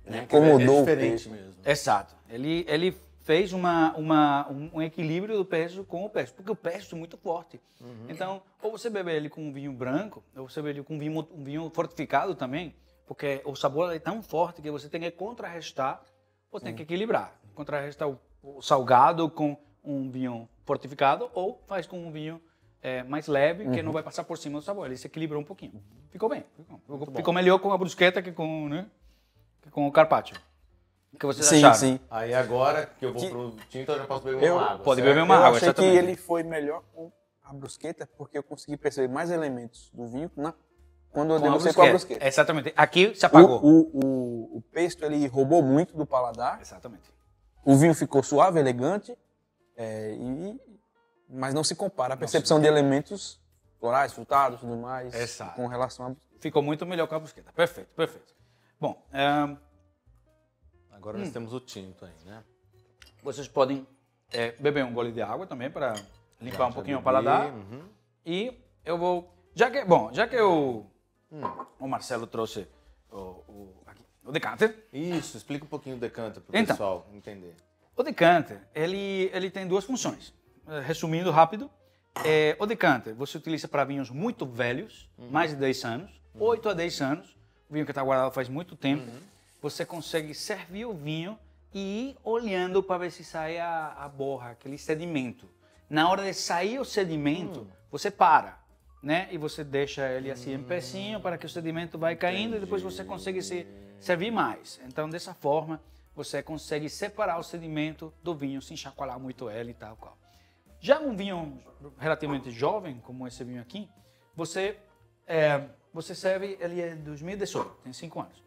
É Incomodou o diferente peixe. mesmo. Exato. Ele fez um equilíbrio do pesto com o pesto, porque o pesto é muito forte. Então, ou você bebe ele com um vinho branco, ou você bebe ele com um vinho fortificado também, porque o sabor é tão forte que você tem que contrarrestar ou tem que equilibrar. Contrarrestar o salgado com um vinho fortificado ou faz com um vinho mais leve, que não vai passar por cima do sabor. Ele se equilibrou um pouquinho. Ficou bem. Ficou melhor com a bruschetta que com o carpaccio. O que vocês acharam? Sim. Aí agora que eu vou pro tinto, eu já posso beber uma água. Pode certo? beber uma Eu água, achei que exatamente. ele foi melhor com a brusqueta, porque eu consegui perceber mais elementos do vinho quando eu degustei com a brusqueta. Exatamente. Aqui se apagou. O pesto, ele roubou muito do paladar. Exatamente. O vinho ficou suave, elegante, mas não se compara a percepção de elementos florais, frutados e tudo mais Exato. com relação a... Ficou muito melhor com a brusqueta. Perfeito. Bom, Agora nós temos o tinto aí, né? vocês podem beber um gole de água também para limpar um Já pouquinho o bebi, paladar. E eu vou... Já que o Marcelo trouxe o decanter. Isso, explica um pouquinho o decanter pro Então. pessoal entender. O decanter, ele tem duas funções. Resumindo rápido, o decanter você utiliza para vinhos muito velhos, mais de 10 anos, 8 a 10 anos, vinho que está guardado faz muito tempo. Você consegue servir o vinho e ir olhando para ver se sai a borra, aquele sedimento. Na hora de sair o sedimento, você para, né? E você deixa ele assim em pezinho para que o sedimento vai caindo e depois você consegue se servir mais. Então, dessa forma, você consegue separar o sedimento do vinho sem chacoalhar muito ele e tal qual. Já um vinho relativamente jovem, como esse vinho aqui, você serve, ele é de 2018, tem 5 anos.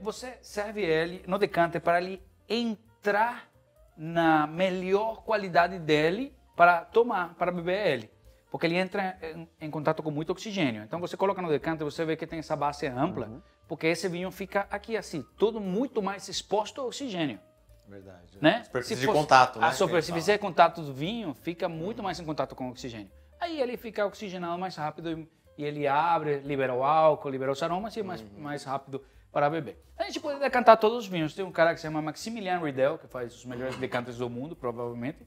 Você serve ele no decanter para ele entrar na melhor qualidade dele para tomar, para beber ele. Porque ele entra em contato com muito oxigênio. Então você coloca no decanter, você vê que tem essa base ampla, porque esse vinho fica aqui assim, todo muito mais exposto ao oxigênio. Verdade. Né? Superfície Se de fosse- contato, né? A superfície de contato do vinho fica muito mais em contato com o oxigênio. Aí ele fica oxigenado mais rápido e ele abre, libera o álcool, libera os aromas e é mais rápido para beber. A gente pode decantar todos os vinhos. Tem um cara que se chama Maximilian Riedel, que faz os melhores decanters do mundo, provavelmente.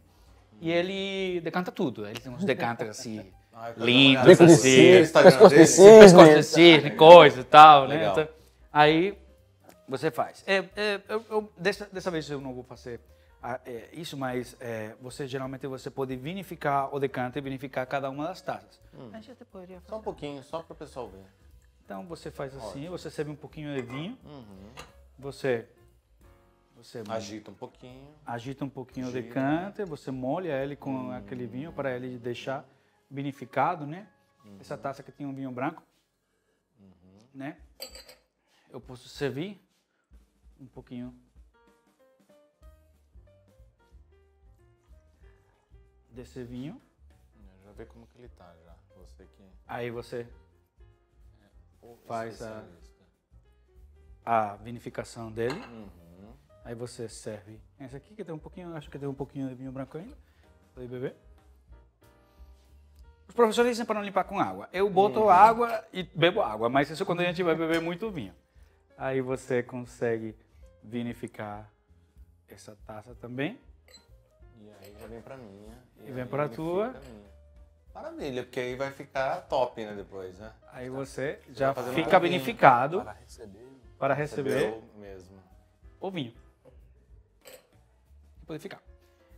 E ele decanta tudo. Ele tem uns decanters assim, lindos, Bico de assim, cisne, pescoço de pescoço de cisne. cisne, coisa e tal, né? Legal. Então, aí você faz. Dessa vez eu não vou fazer isso, mas geralmente você pode vinificar o decante e vinificar cada uma das taças. A gente até poderia fazer. Só um pouquinho, só para o pessoal ver. Então você faz assim, você serve um pouquinho de vinho, você Agita um pouquinho. agita um pouquinho o Gira. decante, você molha ele com aquele vinho para ele deixar vinificado, né? Essa taça aqui tem um vinho branco, né? Eu posso servir um pouquinho desse vinho. Já vê como que ele tá já. Você que Aí você o faz especialista. a vinificação dele. Aí você serve esse aqui, que tem um pouquinho, acho que tem um pouquinho de vinho branco ainda. Pode beber. Os professores dizem para não limpar com água. Eu boto água e bebo água, mas isso é quando a gente vai beber muito vinho. Aí você consegue vinificar essa taça também. E aí já vem pra minha. E vem aí pra ele tua. fica minha. Maravilha, porque aí vai ficar top, né, depois, né? Aí você já vai fazendo fica um vinho vinificado Para receber. para receber Eu mesmo. o vinho. Pode ficar.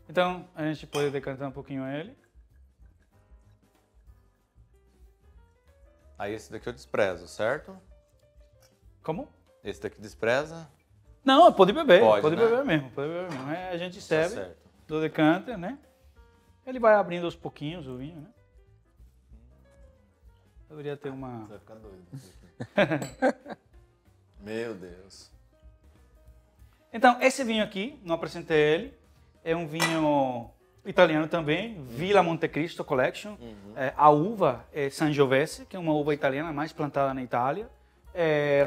Então, a gente pode decantar um pouquinho ele. Aí esse daqui eu desprezo, certo? Como? Esse daqui despreza. Não, pode beber. Pode, né? beber mesmo. Pode beber mesmo. A gente serve Tá certo. do decanter, né? Ele vai abrindo aos pouquinhos o vinho, né? Deveria ter uma... Você vai ficar doido. Meu Deus. Então, esse vinho aqui, não apresentei ele, é um vinho italiano também, Villa Montecristo Collection. A uva é Sangiovese, que é uma uva italiana mais plantada na Itália.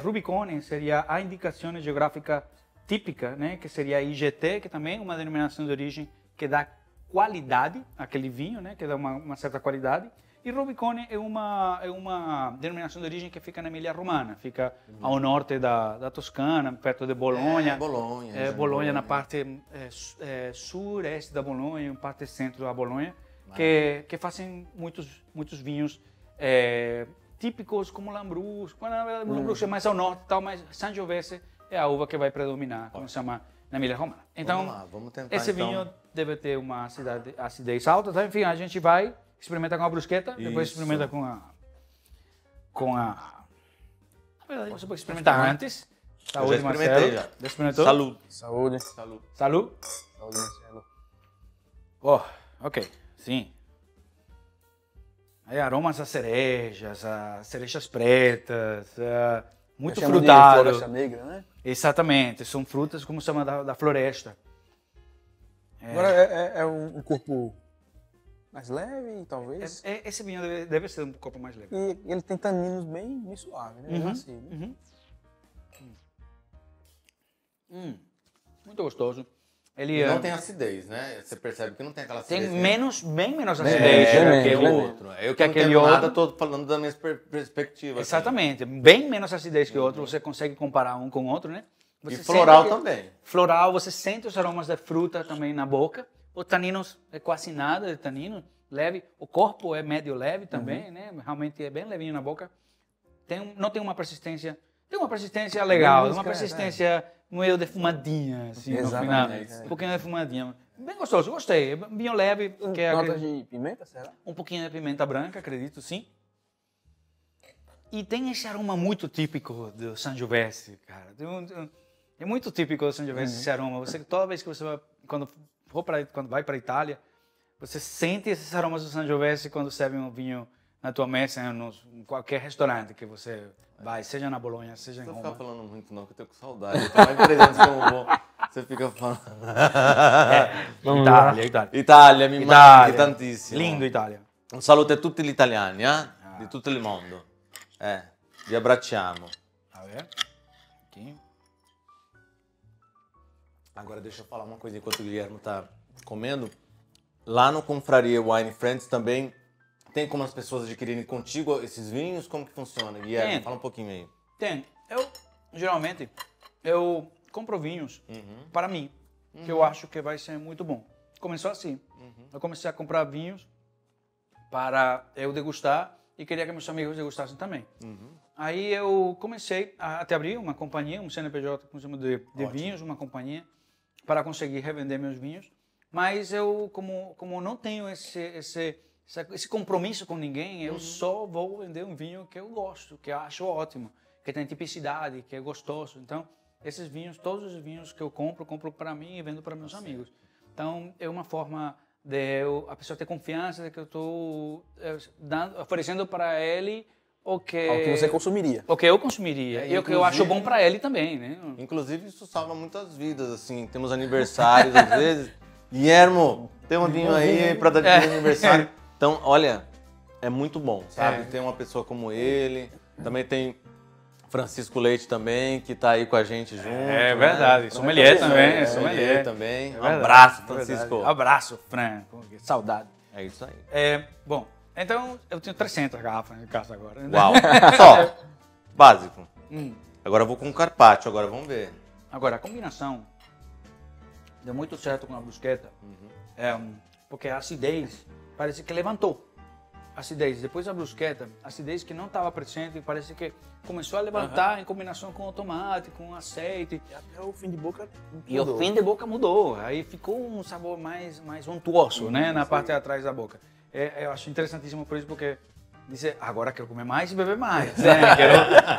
Rubicone seria a indicação geográfica típica, né, que seria a IGT, que também é uma denominação de origem que dá qualidade àquele vinho, né, que dá uma certa qualidade. E Rubicone é uma denominação de origem que fica na Emília-Romana, fica ao norte da Toscana, perto de Bolonha. Bolonha. Bolonha na parte sureste da Bolonha, parte centro da Bolonha, que fazem muitos vinhos típicos como Lambrusco. Na verdade, Lambrusco é mais ao norte, tal, mas Sangiovese é a uva que vai predominar, como se chama, na Emília-Romana. Então, Vamos lá, vamos tentar, esse vinho deve ter uma acidez alta. Tá? Enfim, a gente vai experimenta com a brusqueta, depois experimenta com a... Na verdade, você pode experimentar antes. Saúde, Eu já experimentei já. Já experimentou? Saúde. Saúde. Saúde. Saúde? Saúde, Marcelo. Oh, ok, sim. Aí aromas a cerejas pretas, muito Eu chamo de frutado. floresta negra, né? Exatamente, são frutas como se chama da floresta. Agora é um corpo mais leve, talvez. Esse vinho deve ser um copo mais leve. E ele tem taninos bem suaves, né? Bem macio, né? Muito gostoso. Ele E não tem acidez, né? Você percebe que não tem aquela tem acidez. bem menos Bem acidez que menos, aquele bem outro. Eu Que que não aquele entendo outro. nada, tô falando da minha perspectiva. Exatamente, bem menos acidez que o outro. Você consegue comparar um com o outro, né? E Você floral sente também. Floral, você sente os aromas da fruta também na boca. O taninos é quase nada de tanino, leve. O corpo é médio leve também, né? Realmente é bem levinho na boca. Não tem uma persistência. Tem uma persistência legal, uma persistência meio defumadinha, assim, no final. Um pouquinho defumadinha. Bem gostoso, gostei. Vinho leve. Que é Notas de pimenta, será? um pouquinho de pimenta branca, acredito, sim. E tem esse aroma muito típico do Sangiovese, cara. É muito típico do Sangiovese esse aroma. Você, toda vez que você vai, quando vai para a Itália, você sente esses aromas do Sangiovese quando serve um vinho na tua mesa, em qualquer restaurante que você vai, seja na Bolonha, seja em Não Roma. ficar falando muito não, que eu tô com saudade. Eu tô mais presente que eu vou. Você fica falando. Itália. Itália, mi manchi tantissimo. Lindo Itália. Un saluto a tutti gli italiani, di tutto il mondo. Vi abbracciamo. A ver. Aqui. Agora deixa eu falar uma coisa enquanto o Guilherme tá comendo. Lá no Confraria Wine Friends também tem como as pessoas adquirirem contigo esses vinhos? Como que funciona, Guilherme? Tem. Fala um pouquinho aí. Tem. Geralmente, eu compro vinhos para mim, que eu acho que vai ser muito bom. Começou assim. Eu comecei a comprar vinhos para eu degustar e queria que meus amigos degustassem também. Aí eu comecei a abrir uma companhia, um CNPJ de vinhos, uma companhia, para conseguir revender meus vinhos, mas eu, como não tenho esse compromisso com ninguém, eu só vou vender um vinho que eu gosto, que eu acho ótimo, que tem tipicidade, que é gostoso. Então, esses vinhos, todos os vinhos que eu compro para mim e vendo para meus amigos. Então, é uma forma de a pessoa ter confiança de que eu estou oferecendo para ele o que você consumiria. O que eu consumiria. E o que eu acho bom para ele também, né? Inclusive, isso salva muitas vidas, assim. Temos aniversários, às vezes. Guilhermo, tem um vinho aí para dar de aniversário. Então, olha, é muito bom, sabe? Tem uma pessoa como ele. Também tem Francisco Leite também, que tá aí com a gente junto. É verdade. Sommelier também. Sommelier também. Um abraço, Francisco. Um abraço, Fran. Saudade. É isso aí. Bom, então eu tenho 300 garrafas em casa agora. Uau. Só. Básico. Agora eu vou com o Carpaccio, agora vamos ver. Agora, a combinação deu muito certo com a brusqueta, porque a acidez parece que levantou. Acidez. Depois a brusqueta, acidez que não estava presente, parece que começou a levantar em combinação com o tomate, com o azeite. E até o fim de boca mudou. E o fim de boca mudou. Aí ficou um sabor mais untuoso, né? Na parte de atrás da boca. Eu acho interessantíssimo por isso, porque dizer, agora quero comer mais e beber mais. Né?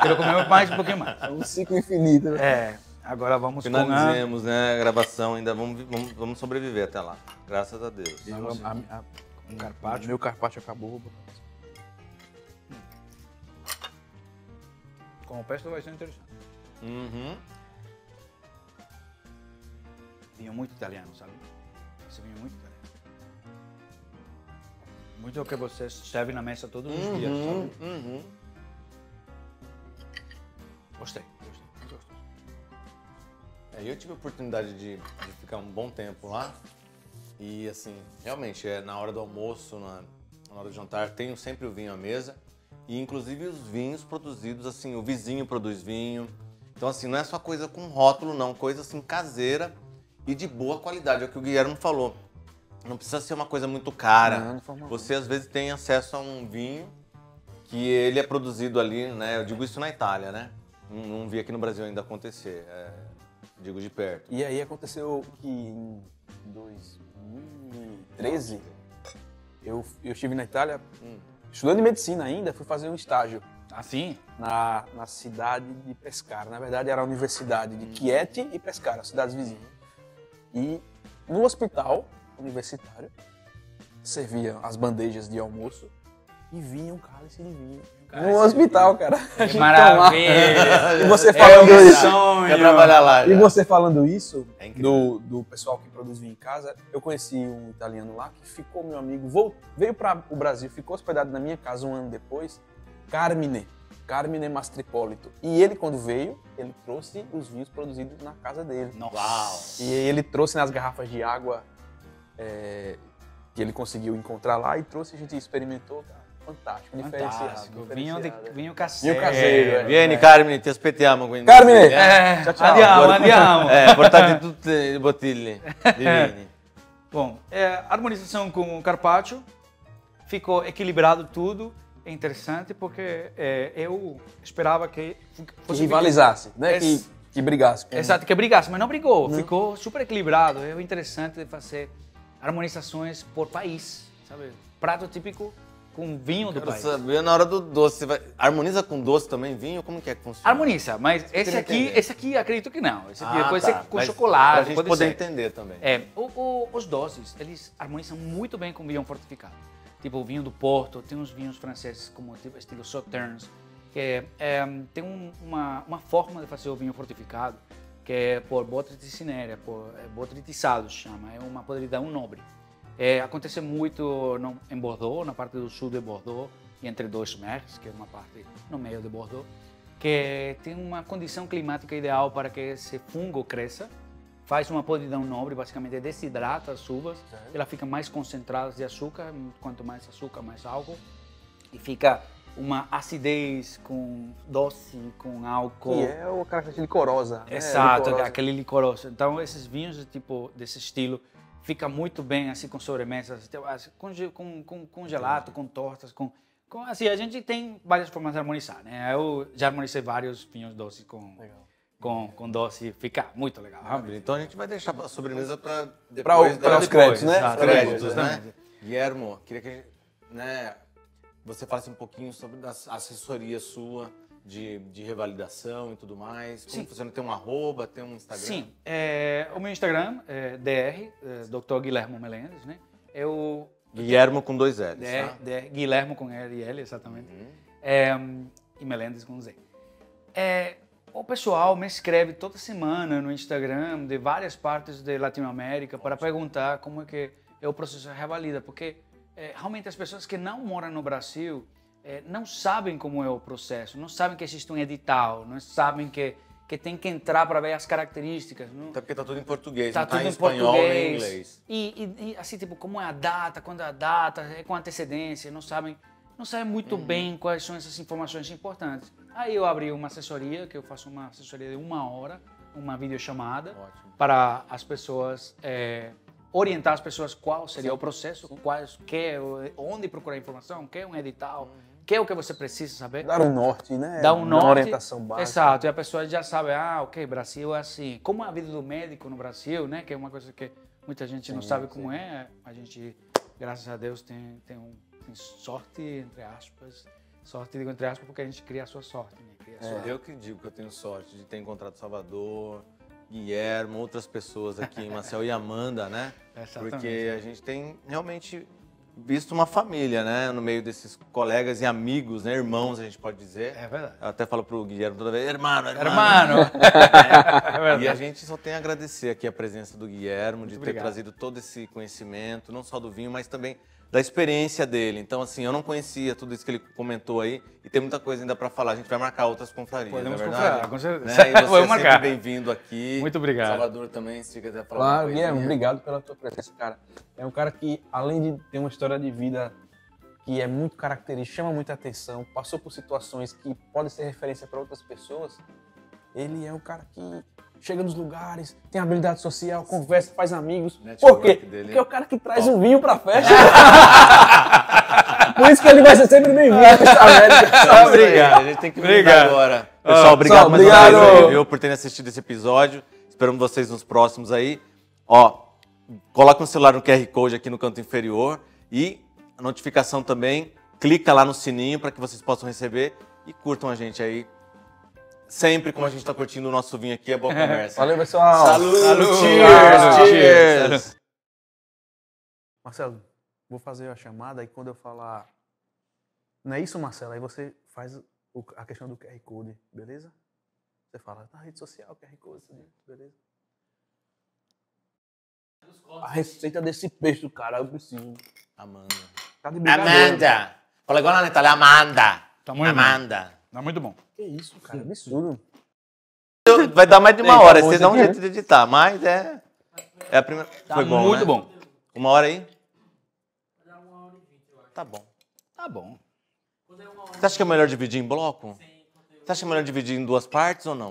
Quero comer mais um pouquinho mais. É um ciclo infinito. Né? Agora vamos finalizemos, né, a gravação, ainda vamos sobreviver até lá. Graças a Deus. Um carpaccio. Meu carpaccio acabou. Com o pesto vai ser interessante. Vinho muito italiano, sabe? Esse vinho muito italiano. Muito o que você serve na mesa todos os dias, sabe? Gostei. Muito gostoso. Eu tive a oportunidade de ficar um bom tempo lá. E assim, realmente, na hora do almoço, na hora do jantar, tenho sempre o vinho à mesa. E inclusive os vinhos produzidos, assim, o vizinho produz vinho. Então assim, não é só coisa com rótulo, não. Coisa assim, caseira e de boa qualidade. É o que o Guilherme falou. Não precisa ser uma coisa muito cara. Você às vezes tem acesso a um vinho que ele é produzido ali, né? Eu digo isso na Itália, né? Não vi aqui no Brasil ainda acontecer. Digo de perto. E aí aconteceu que em 2013 eu estive na Itália estudando medicina ainda, fui fazer um estágio. Assim? Na cidade de Pescara. Na verdade era a universidade de Chieti e Pescara, cidades vizinhas. E no hospital universitário servia as bandejas de almoço e vinha um cálice de vinho. No hospital, cara. Que maravilha! E você falando isso. Quer trabalhar lá. E você falando isso do pessoal que produz vinho em casa, eu conheci um italiano lá que ficou meu amigo, veio para o Brasil, ficou hospedado na minha casa um ano depois, Carmine Mastropolito. E ele, quando veio, ele trouxe os vinhos produzidos na casa dele. Nossa! E ele trouxe nas garrafas de água que ele conseguiu encontrar lá e trouxe, a gente experimentou, cara. Fantástico, diferenciado. Vinho caseiro. Caseiro. Vieni, Carmine, ti aspettiamo. Quindi. Carmine! Ciao. Andiamo. Portate tutte le bottiglie di vini. Bom, a harmonização com o Carpaccio ficou equilibrado tudo. É interessante porque eu esperava que fosse rivalizasse, né? Que brigasse. Exato, que brigasse, mas não brigou. Ficou super equilibrado. É interessante de fazer harmonizações por país, sabe? Prato típico com vinho do país. Quero saber na hora do doce. Harmoniza com doce também, vinho? Como que funciona? Harmoniza, mas esse aqui acredito que não. Esse aqui pode ser com chocolate. Pra gente poder entender também. Os doces, eles harmonizam muito bem com vinho fortificado. Tipo o vinho do Porto, tem uns vinhos franceses como tipo, estilo Sauternes, que tem uma forma de fazer o vinho fortificado, que é por Botrytis-cinerea, por botrytisado chama, é uma podridão nobre. Acontece muito em Bordeaux, na parte do sul de Bordeaux, e entre dois mers, que é uma parte no meio de Bordeaux, que tem uma condição climática ideal para que esse fungo cresça, faz uma podridão nobre, basicamente desidrata as uvas, ela fica mais concentrada de açúcar, quanto mais açúcar, mais álcool, e fica uma acidez com doce, com álcool. Que é o característica licorosa. Exato, licorosa. Aquele licoroso. Então, esses vinhos desse estilo fica muito bem assim com sobremesas, com gelato, com tortas, assim, a gente tem várias formas de harmonizar, né? Eu já harmonizei vários vinhos doces com com doce, fica muito legal. Então a gente vai deixar a sobremesa para Para os créditos, né? Exato. créditos, né? Guilhermo, queria que né, você falasse um pouquinho sobre a assessoria sua de revalidação e tudo mais. Como funciona? Tem um arroba, tem um Instagram? Sim, o meu Instagram é Dr. Guilhermo Melendes, né? Guilhermo com 2 L's, tá? Guilhermo com L e L, exatamente. E Melendes com Z. O pessoal me escreve toda semana no Instagram de várias partes de Latinoamérica para perguntar como é que é o processo de revalida, porque realmente as pessoas que não moram no Brasil não sabem como é o processo, não sabem que existe um edital, não sabem que tem que entrar para ver as características. Não? Até porque tá tudo em português, Tá não tá tudo em em espanhol português. nem em inglês. E assim, tipo, como é a data, quando é a data, é com antecedência, não sabem muito bem quais são essas informações importantes. Aí eu abri uma assessoria, que eu faço uma assessoria de 1 hora, uma videochamada, para as pessoas, orientar as pessoas qual seria o processo, onde procurar informação, o que é um edital, o que é o que você precisa saber. Dar um norte, né? Dar um norte. Uma orientação básica. Exato, e a pessoa já sabe, ok, Brasil é assim. Como é a vida do médico no Brasil, né? Que é uma coisa que muita gente não sabe como é. A gente, graças a Deus, tem sorte, entre aspas. Sorte, digo entre aspas, porque a gente cria a sua sorte, né? Eu que digo que eu tenho sorte de ter encontrado Salvador, Guilhermo, outras pessoas aqui em Maceió e Amanda, né? Exatamente. Porque a gente tem realmente visto uma família, né? No meio desses colegas e amigos, né? Irmãos, a gente pode dizer. É verdade. Eu até falo pro Guilhermo toda vez, hermano. E a gente só tem a agradecer aqui a presença do Guilhermo, de ter trazido todo esse conhecimento, não só do vinho, mas também da experiência dele. Então, assim, eu não conhecia tudo isso que ele comentou aí e tem muita coisa ainda para falar. A gente vai marcar outras confrarias, Podemos não é verdade? confrar, com certeza. Né? E você Vamos é sempre marcar. bem-vindo aqui. Muito obrigado. Salvador também, se quiser falar Claro, uma coisinha. Guilherme, obrigado pela tua presença, cara. É um cara que, além de ter uma história de vida que é muito característica, chama muita atenção, passou por situações que podem ser referência para outras pessoas, ele é um cara que chega nos lugares, tem habilidade social, conversa, faz amigos. Por quê? Porque é o cara que traz um vinho pra festa. Por isso que ele vai ser sempre bem-vindo. Obrigado. A gente tem que brindar agora. Pessoal, obrigado mais uma vez aí, viu, por terem assistido esse episódio. Esperamos vocês nos próximos aí. Coloca o celular no QR Code aqui no canto inferior e a notificação também. Clica lá no sininho para que vocês possam receber e curtam a gente aí. Sempre como a gente está curtindo o nosso vinho aqui, é boa conversa. Valeu, pessoal. Saúde! Cheers! Cheers! Marcelo, vou fazer a chamada e quando eu falar... Não é isso, Marcelo? Aí você faz a questão do QR Code, beleza? Você fala, na rede social, QR Code, beleza? A receita desse peixe, cara, eu preciso. Amanda. Tá de brincadeira. Amanda! Fala igual na Itália, Amanda. Tá muito Amanda. bom. Tá muito bom. Que isso, cara, absurdo. Vai dar mais de 1 hora, vocês dão um jeito de editar, mas é a primeira. Tá Foi bom, muito né? bom. 1 hora aí? Tá bom. Tá bom. Você acha que é melhor dividir em bloco? Você acha que é melhor dividir em 2 partes ou não?